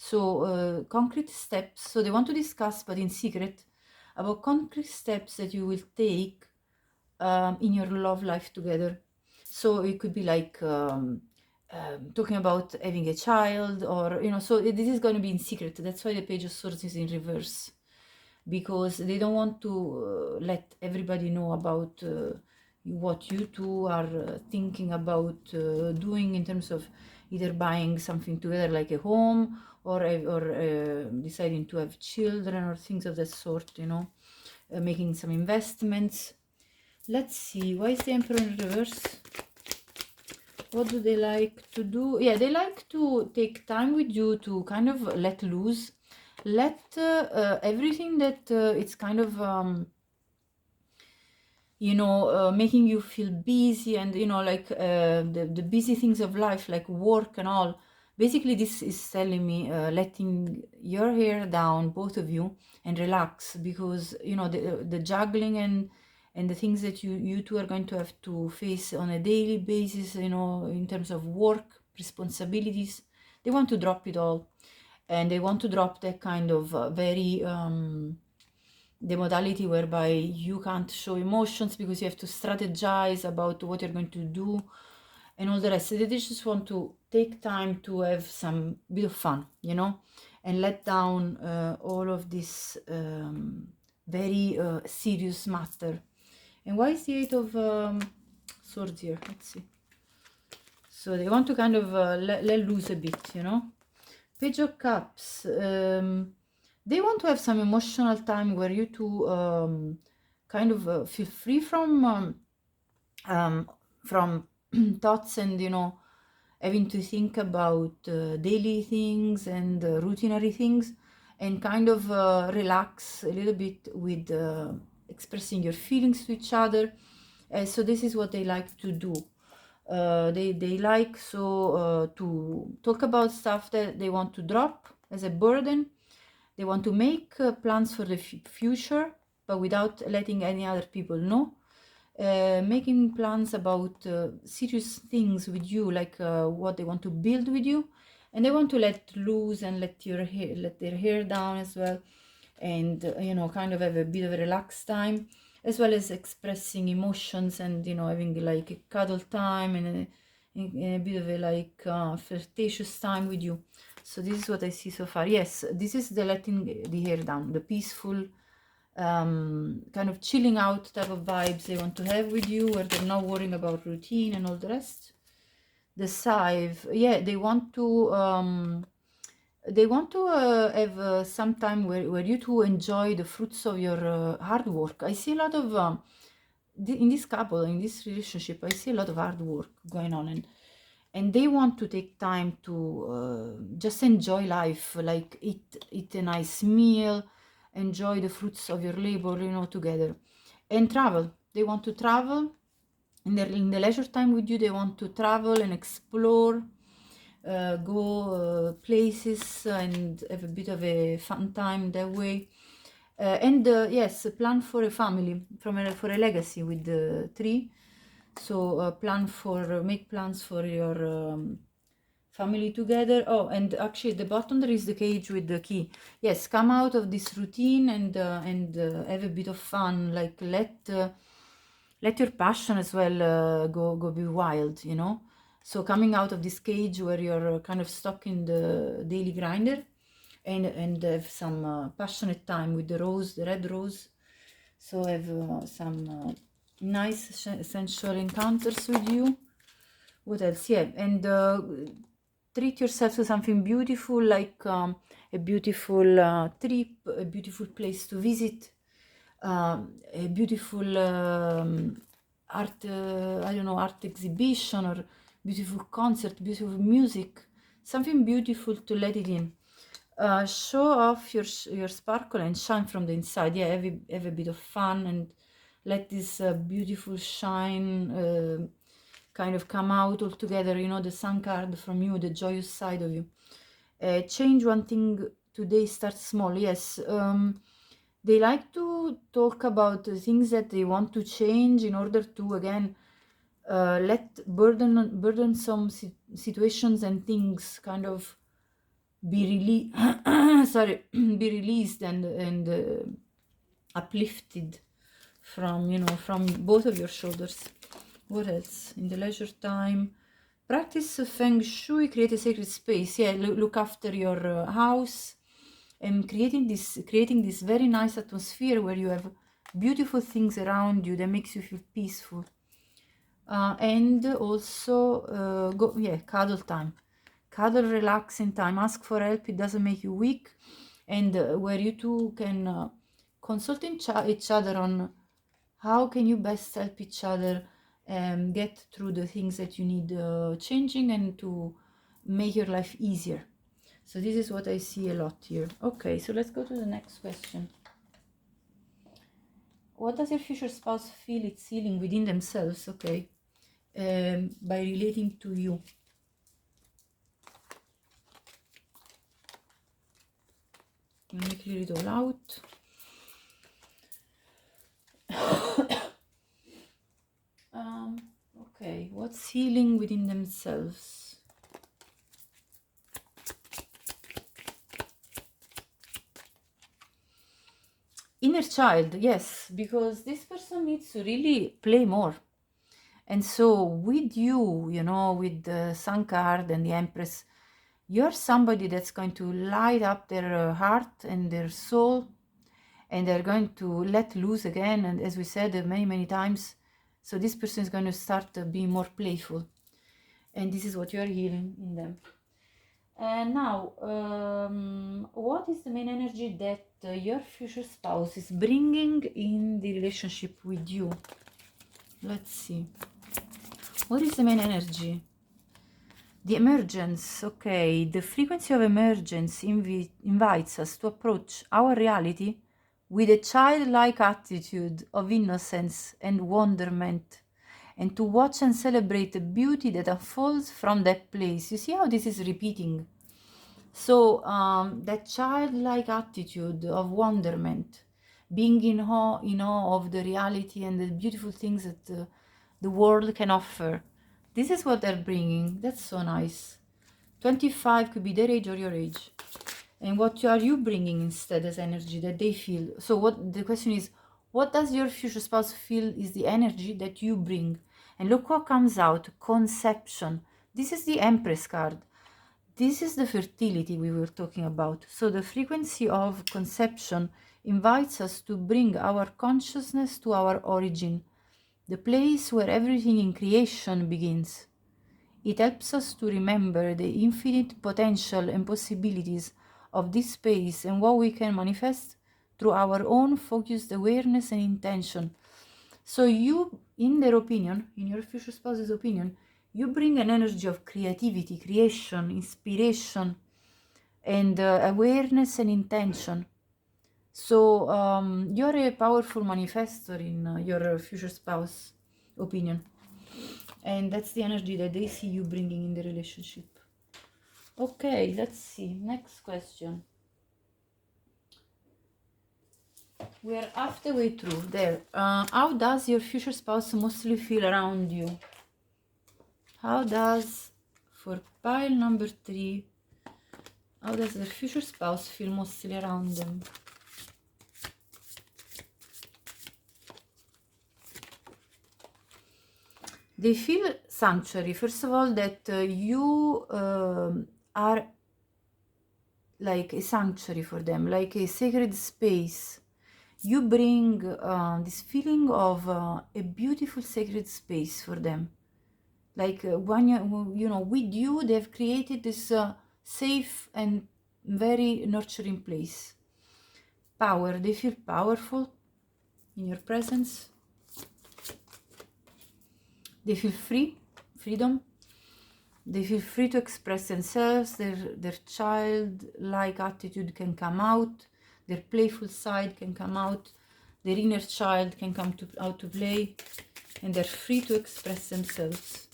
So concrete steps. So they want to discuss, but in secret, about concrete steps that you will take in your love life together. So it could be like talking about having a child, or, you know, so this is going to be in secret. That's why the Page of Swords is in reverse, because they don't want to let everybody know about what you two are thinking about doing in terms of either buying something together like a home, or deciding to have children or things of that sort, you know, making some investments. Let's see, why is the Emperor in reverse? What do they like to do? Yeah, they like to take time with you to kind of let loose, let everything that it's kind of you know, making you feel busy, and, you know, like the busy things of life, like work and all. Basically, this is telling me letting your hair down, both of you, and relax, because, you know, the juggling and the things that you two are going to have to face on a daily basis, you know, in terms of work responsibilities, they want to drop it all, and they want to drop that kind of very the modality whereby you can't show emotions because you have to strategize about what you're going to do and all the rest. So they just want to take time to have some bit of fun, you know, and let down all of this very serious matter. And why is the Eight of Swords here? Let's see. So they want to kind of let loose a bit, you know. Page of Cups. They want to have some emotional time where you two kind of feel free from thoughts and, you know, having to think about daily things and routinary things, and kind of relax a little bit with expressing your feelings to each other. So this is what they like to do. They like to talk about stuff that they want to drop as a burden. They want to make plans for the future, but without letting any other people know. Making plans about serious things with you, like what they want to build with you, and they want to let loose and let their hair down as well, and you know, kind of have a bit of a relaxed time, as well as expressing emotions, and, you know, having like a cuddle time and a bit of a like flirtatious time with you. So this is what I see so far. Yes, this is the letting the hair down, the peaceful, kind of chilling out type of vibes they want to have with you, where they're not worrying about routine and all the rest. The Scythe, yeah, they want to have some time where you two enjoy the fruits of your hard work. I see a lot of in this couple, in this relationship, I see a lot of hard work going on, and they want to take time to just enjoy life, like eat a nice meal, enjoy the fruits of your labor, you know, together, and travel. They want to travel in the leisure time with you. They want to travel and explore, go places and have a bit of a fun time that way. And yes, plan for a family, for a legacy with the tree. So make plans for your family together. Oh, and actually at the bottom there is the cage with the key. Yes, come out of this routine and have a bit of fun. Like let your passion as well go be wild, you know. So coming out of this cage where you're kind of stuck in the daily grinder, and have some passionate time with the rose, the red rose. So have some nice sensual encounters with you. What else? Yeah, and treat yourself to something beautiful, like a beautiful trip, a beautiful place to visit, a beautiful art, I don't know, art exhibition, or beautiful concert, beautiful music, something beautiful to let it in. Show off your sparkle and shine from the inside. Yeah, have a bit of fun and let this beautiful shine kind of come out all together, you know, the sun card from you, the joyous side of you. Change one thing today, start small. Yes, they like to talk about things that they want to change in order to, again, let burdensome situations and things kind of be released sorry be released and uplifted from, you know, from both of your shoulders. What else? In the leisure time, practice feng shui, create a sacred space. Yeah, look after your house and creating this very nice atmosphere where you have beautiful things around you that makes you feel peaceful. And also cuddle time, cuddle, relaxing time. Ask for help, it doesn't make you weak. And where you two can consult each other on how can you best help each other get through the things that you need changing, and to make your life easier. So this is what I see a lot here. Okay, so let's go to the next question. What does your future spouse feel it's healing within themselves? Okay, by relating to you. Let me clear it all out. Okay, what's healing within themselves? Inner child, yes, because this person needs to really play more. And so with you, you know, with the Sun card and the Empress, you're somebody that's going to light up their heart and their soul, and they're going to let loose again. And as we said many times, so this person is going to start being more playful. And this is what you're healing in them. And now, what is the main energy that your future spouse is bringing in the relationship with you? Let's see. What is the main energy? The emergence. Okay, the frequency of emergence invites us to approach our reality with a childlike attitude of innocence and wonderment, and to watch and celebrate the beauty that unfolds from that place. You see how this is repeating? So that childlike attitude of wonderment, being in awe of the reality and the beautiful things that the world can offer. This is what they're bringing. That's so nice. 25 could be their age or your age. And what are you bringing instead as energy that they feel? So what the question is, what does your future spouse feel is the energy that you bring? And look what comes out. Conception. This is the Empress card. This is the fertility we were talking about. So the frequency of conception invites us to bring our consciousness to our origin, the place where everything in creation begins. It helps us to remember the infinite potential and possibilities of this space and what we can manifest through our own focused awareness and intention. So you, in their opinion, in your future spouse's opinion, you bring an energy of creativity, creation, inspiration, and awareness and intention. So you're a powerful manifestor in your future spouse opinion. And that's the energy that they see you bringing in the relationship. Okay, let's see. Next question. We are half the way through. There. How does your future spouse mostly feel around you? How does, for pile number 3, how does their future spouse feel mostly around them? They feel sanctuary. First of all, that you are like a sanctuary for them, like a sacred space. You bring this feeling of a beautiful sacred space for them. Like when you know, with you, they've created this safe and very nurturing place. Power. They feel powerful in your presence. They feel free, freedom. They feel free to express themselves. Their childlike attitude can come out. Their playful side can come out. Their inner child can come out to play. And they're free to express themselves.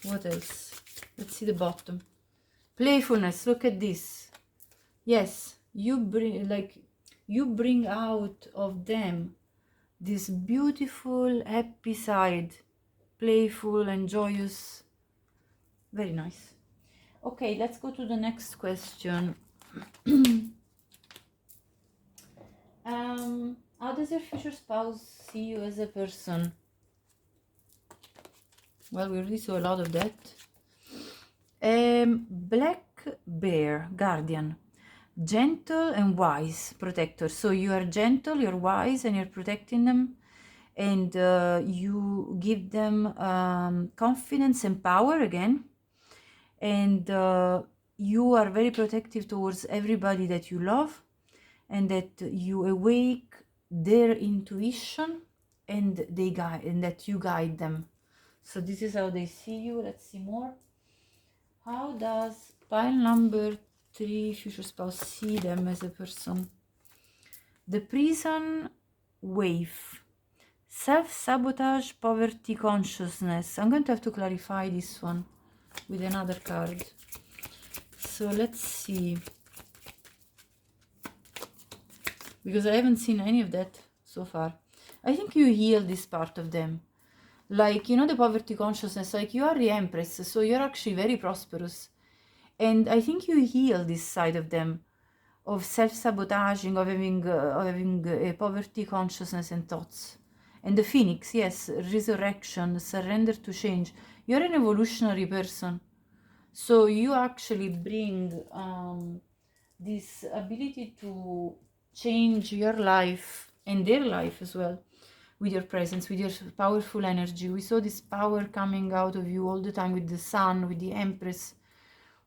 What else? Let's see the bottom. Playfulness. Look at this. Yes, you bring out of them this beautiful, happy side. Playful and joyous. Very nice. Okay, let's go to the next question. How does your future spouse see you as a person? Well, we already saw a lot of that. Black bear, guardian. Gentle and wise, protector. So you are gentle, you're wise, and you're protecting them. And you give them confidence and power again. And you are very protective towards everybody that you love, and that you awake their intuition, and they guide, and that you guide them. So this is how they see you. Let's see more. How does pile number 3 future spouse see them as a person? The prison wave. Self-sabotage, poverty consciousness. I'm going to have to clarify this one with another card. So let's see, because I haven't seen any of that so far. I think you heal this part of them, like, you know, the poverty consciousness, like you are the empress, so you're actually very prosperous, and I think you heal this side of them, of self-sabotaging, of having a poverty consciousness and thoughts. And the phoenix, yes, resurrection, surrender to change. You're an evolutionary person. So you actually bring this ability to change your life and their life as well with your presence, with your powerful energy. We saw this power coming out of you all the time with the sun, with the empress,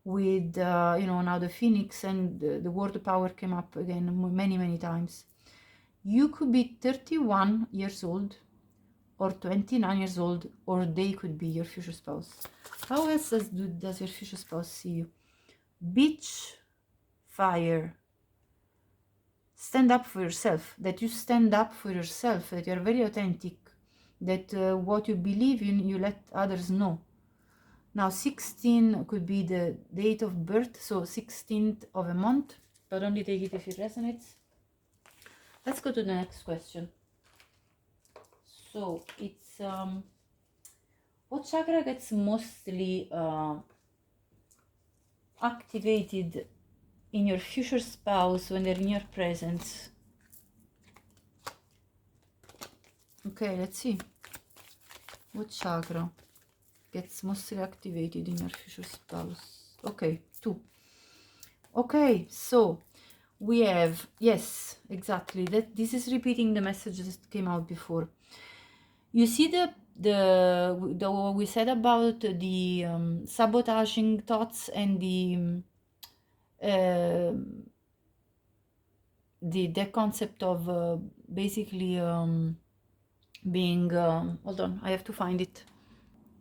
with, you know, now the phoenix, and the word power came up again many, many times. You could be 31 years old or 29 years old, or they could be your future spouse. How else does your future spouse see you? Beach, fire. Stand up for yourself, that you stand up for yourself, that you're very authentic, that what you believe in, you let others know. Now 16 could be the date of birth, so 16th of a month, but only take it if it resonates. Let's go to the next question. So it's what chakra gets mostly activated in your future spouse when they're in your presence? Okay, let's see. What chakra gets mostly activated in your future spouse? Okay, 2. Okay, so we have, yes, exactly, that this is repeating the message that came out before. You see the what we said about the sabotaging thoughts and the concept of basically being hold on, I have to find it.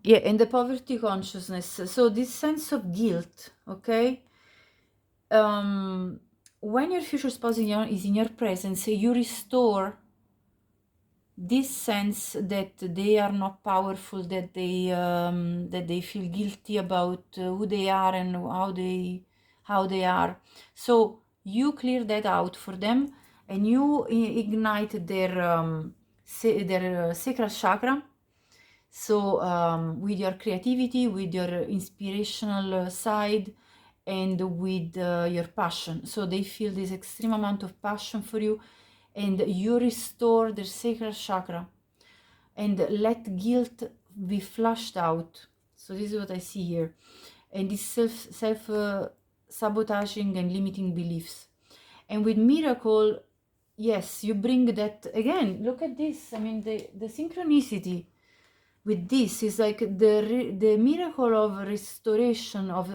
Yeah, and the poverty consciousness. So this sense of guilt, okay? When your future spouse is in your presence, you restore this sense that they are not powerful, that they feel guilty about who they are and how they are. So you clear that out for them, and you ignite their sacral chakra. So with your creativity, with your inspirational side, and with your passion. So they feel this extreme amount of passion for you, and you restore their sacral chakra and let guilt be flushed out. So this is what I see here. And this self sabotaging and limiting beliefs. And with miracle, yes, you bring that again. Look at this. I mean, the synchronicity with this is like the miracle of restoration, of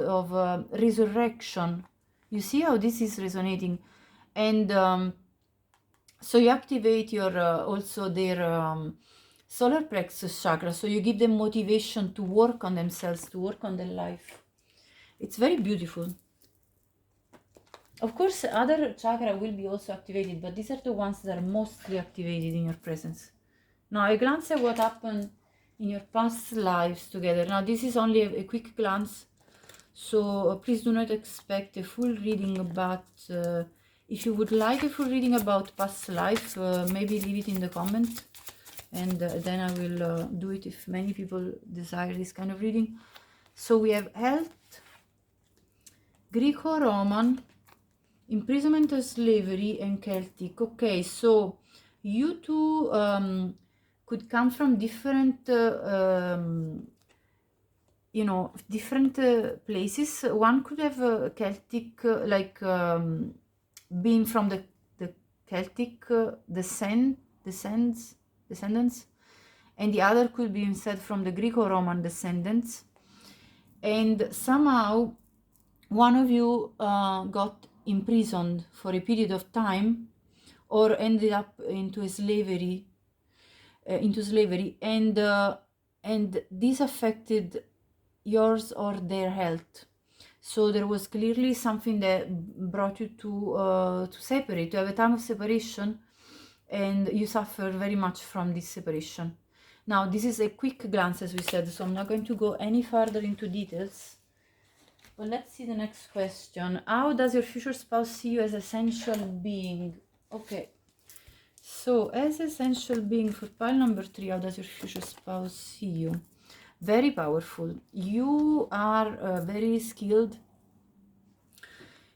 resurrection. You see how this is resonating. And so you activate your also their solar plexus chakra, so you give them motivation to work on themselves, to work on their life. It's very beautiful. Of course, other chakra will be also activated, but these are the ones that are mostly activated in your presence. Now, a glance at what happened in your past lives together. Now, this is only a quick glance, so please do not expect a full reading. But if you would like a full reading about past life, maybe leave it in the comment, and then I will do it if many people desire this kind of reading. So we have health, Greco-Roman, imprisonment or slavery, and Celtic. Okay, so you two could come from different you know, different places. One could have Celtic, like being from the Celtic descendants, and the other could be instead from the Greco-Roman descendants. And somehow one of you got imprisoned for a period of time, or ended up into slavery, and this affected yours or their health. So there was clearly something that brought you to separate, to have a time of separation, and you suffer very much from this separation. Now, this is a quick glance, as we said, so I'm not going to go any further into details. But let's see the next question. How does your future spouse see you as essential being? Okay. So, as essential being for pile number 3, how does your future spouse see you? Very powerful. You are very skilled.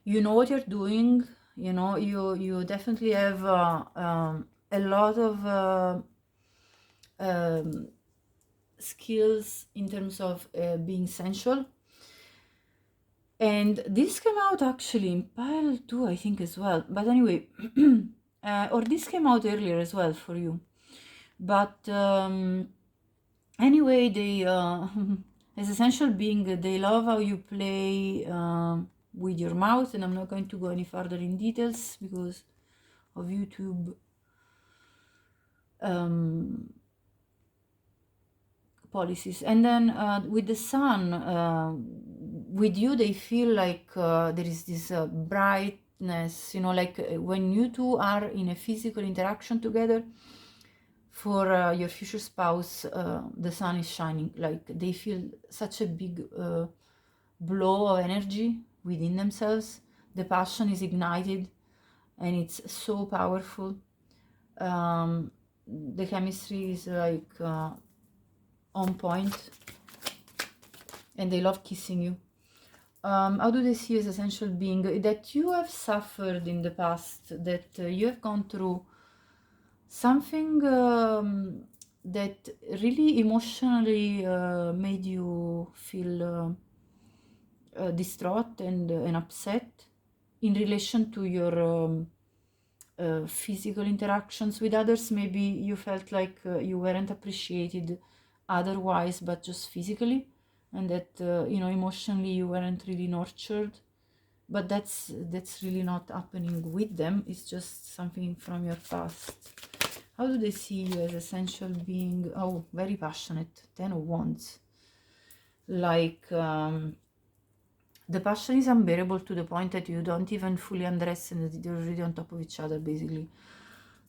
You know what you're doing. You know, you definitely have a lot of skills in terms of being sensual. And this came out actually in pile 2, I think, as well. But anyway, or this came out earlier as well for you. But anyway, they, as essential being, they love how you play with your mouth. And I'm not going to go any further in details because of YouTube policies. And then with the sun, with you, they feel like there is this brightness, you know, like when you two are in a physical interaction together. For your future spouse, the sun is shining, like they feel such a big blow of energy within themselves. The passion is ignited and it's so powerful. The chemistry is like on point, and they love kissing you. How do they see you as essential being? That you have suffered in the past, that you have gone through something that really emotionally made you feel distraught and upset in relation to your physical interactions with others. Maybe you felt like you weren't appreciated otherwise, but just physically, and that you know, emotionally you weren't really nurtured. But that's really not happening with them. It's just something from your past. How do they see you as essential being? Oh, very passionate. 10 of Wands. Like the passion is unbearable to the point that you don't even fully underestimate that you're already on top of each other, basically.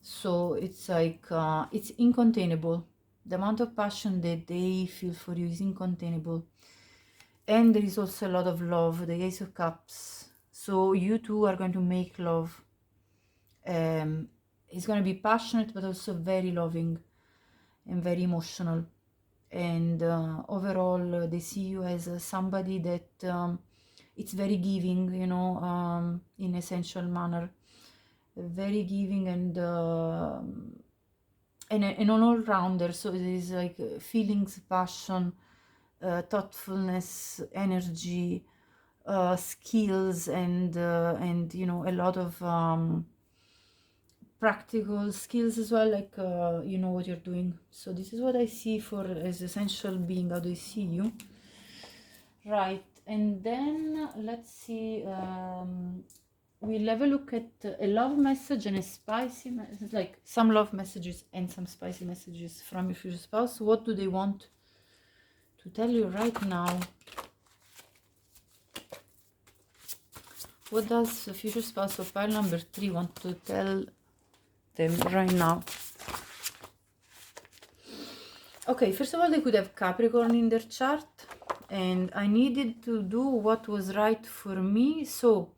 So it's like it's incontainable. The amount of passion that they feel for you is incontainable. And there is also a lot of love, the Ace of Cups. So you two are going to make love. It's going to be passionate, but also very loving and very emotional. And overall, they see you as somebody that it's very giving, you know, in essential manner. Very giving and an all-rounder. So it is like feelings, passion, thoughtfulness, energy, skills, and you know, a lot of practical skills as well, like you know what you're doing. So this is what I see for as essential being. How do I see you? Right, and then let's see, we'll have a look at a love message and a spicy message, like some love messages and some spicy messages from your future spouse. What do they want to tell you right now? What does the future spouse of pile number 3 want to tell them right now? Okay, first of all, they could have Capricorn in their chart, and I needed to do what was right for me. So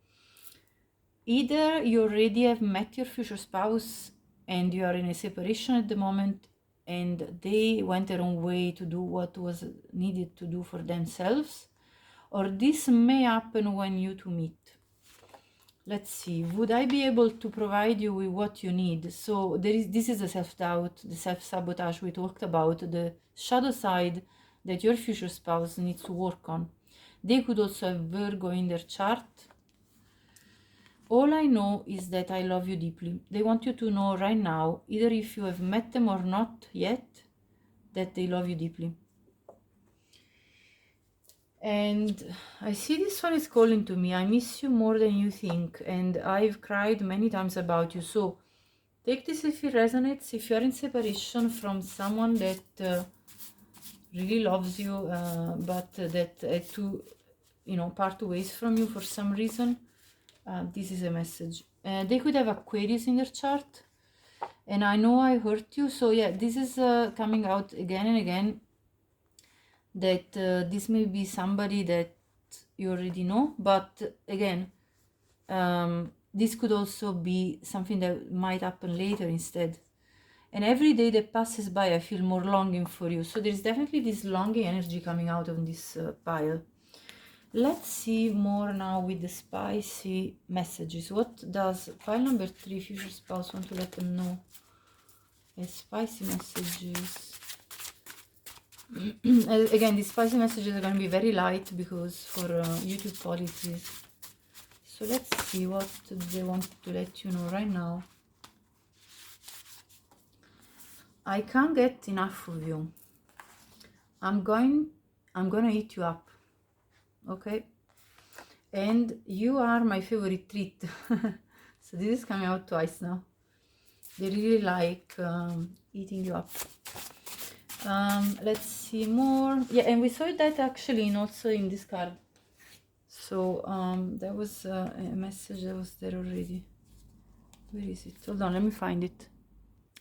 either you already have met your future spouse and you are in a separation at the moment, and they went their own way to do what was needed to do for themselves, or this may happen when you two meet. Let's see, would I be able to provide you with what you need? So this is the self-doubt, the self-sabotage we talked about, the shadow side that your future spouse needs to work on. They could also have Virgo in their chart. All I know is that I love you deeply. They want you to know right now, either if you have met them or not yet, that they love you deeply. And I see this one is calling to me. I miss you more than you think, and I've cried many times about you. So take this if it resonates. If you're in separation from someone that really loves you, but that had to, you know, part ways from you for some reason, this is a message. They could have Aquarius in their chart, and I know I hurt you. So yeah, this is coming out again and again, that this may be somebody that you already know, but again, this could also be something that might happen later instead. And every day that passes by, I feel more longing for you. So there's definitely this longing energy coming out of this pile. Let's see more now with the spicy messages. What does pile number 3 future spouse want to let them know? Spicy messages. Again, these spicy messages are going to be very light because for YouTube policies. So let's see what they want to let you know right now. I can't get enough of you. I'm gonna eat you up. Okay? And you are my favorite treat. So this is coming out twice now. They really like eating you up. Let's see more. Yeah, and we saw that actually also in this card. So there was a message that was there already. Where is it? Hold on, let me find it.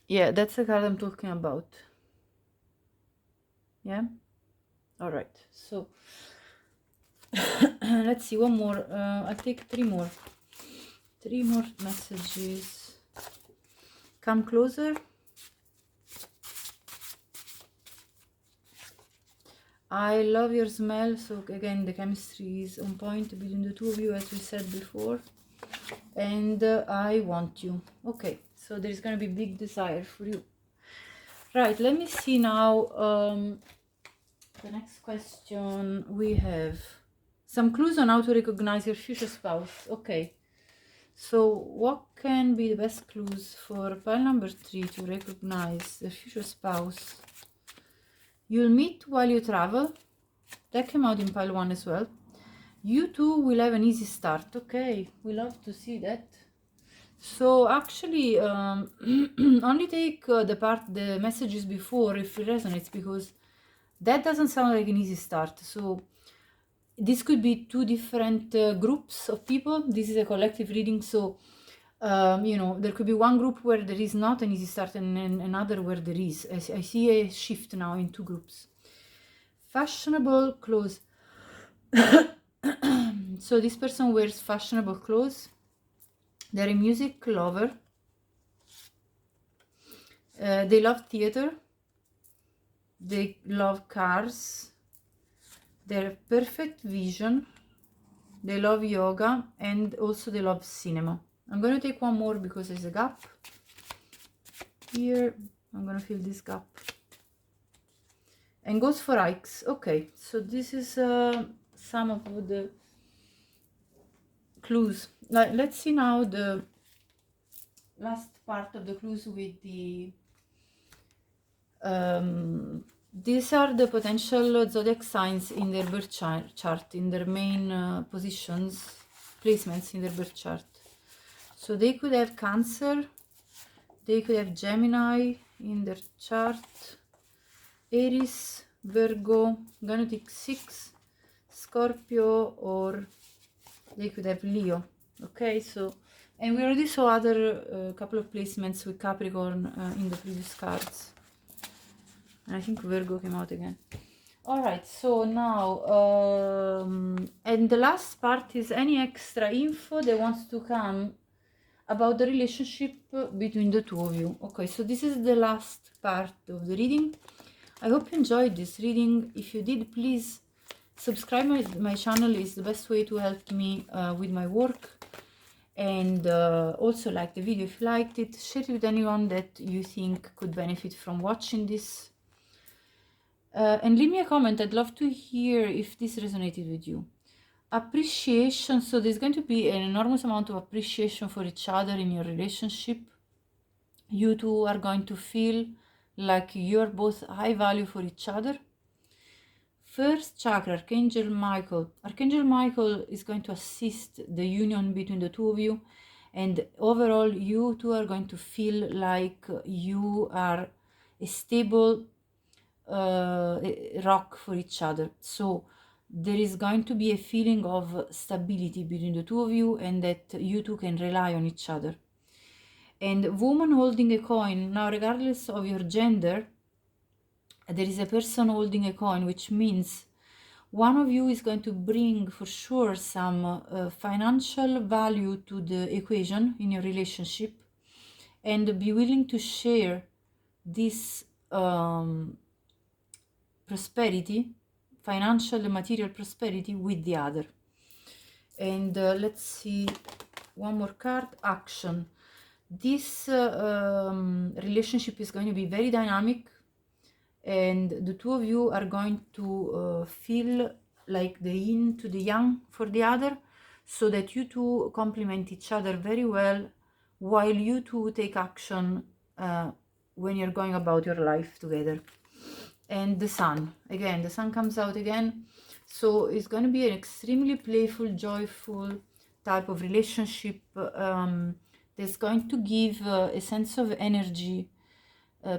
Yeah, that's the card I'm talking about. Yeah? Alright, so let's see, one more. I'll take 3 more. 3 more messages. Come closer. I love your smell. So again, the chemistry is on point between the two of you, as we said before. And I want you. Okay, so there's going to be big desire for you. Right, let me see now. The next question we have. Some clues on how to recognize your future spouse. Okay. So what can be the best clues for pile number 3 to recognize the future spouse? You'll meet while you travel. That came out in pile 1 as well. You two will have an easy start. Okay, we love to see that. So actually, only take the messages before if it resonates, because that doesn't sound like an easy start. So this could be two different groups of people. This is a collective reading, so you know, there could be one group where there is not an easy start and another where there is. I see a shift now in two groups. Fashionable clothes. So this person wears fashionable clothes. They're a music lover. They love theater. They love cars. They're perfect vision. They love yoga, and also they love cinema. I'm going to take one more because there's a gap here. I'm going to fill this gap. And goes for hikes. Okay, so this is some of the clues. Let's see now the last part of the clues with the these are the potential zodiac signs in their birth chart, in their main positions, placements in their birth chart. So they could have Cancer, they could have Gemini in their chart, Aries, Virgo, I'm gonna take 6, Scorpio, or they could have Leo. Okay, so, and we already saw other couple of placements with Capricorn in the previous cards. And I think Virgo came out again. All right, so now, and the last part is any extra info that wants to come about the relationship between the two of you. Okay, so this is the last part of the reading. I hope you enjoyed this reading. If you did, please subscribe my channel. Is the best way to help me with my work. And also like the video if you liked it. Share it with anyone that you think could benefit from watching this. And leave me a comment. I'd love to hear if this resonated with you. Appreciation. So there's going to be an enormous amount of appreciation for each other in your relationship. You two are going to feel like you're both high value for each other. First chakra, Archangel Michael. Archangel Michael is going to assist the union between the two of you. And overall, you two are going to feel like you are a stable rock for each other. So there is going to be a feeling of stability between the two of you, and that you two can rely on each other. And woman holding a coin. Now, regardless of your gender, there is a person holding a coin, which means one of you is going to bring for sure some financial value to the equation in your relationship, and be willing to share this prosperity, financial and material prosperity, with the other. And let's see one more card. Action. This relationship is going to be very dynamic, and the two of you are going to feel like the yin to the yang for the other, so that you two complement each other very well, while you two take action when you're going about your life together. And the sun, again, the sun comes out again. So it's going to be an extremely playful, joyful type of relationship that's going to give a sense of energy,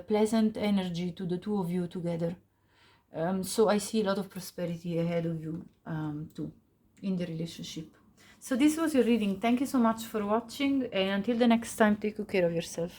pleasant energy to the two of you together. So I see a lot of prosperity ahead of you too in the relationship. So this was your reading. Thank you so much for watching, and until the next time, take good care of yourself.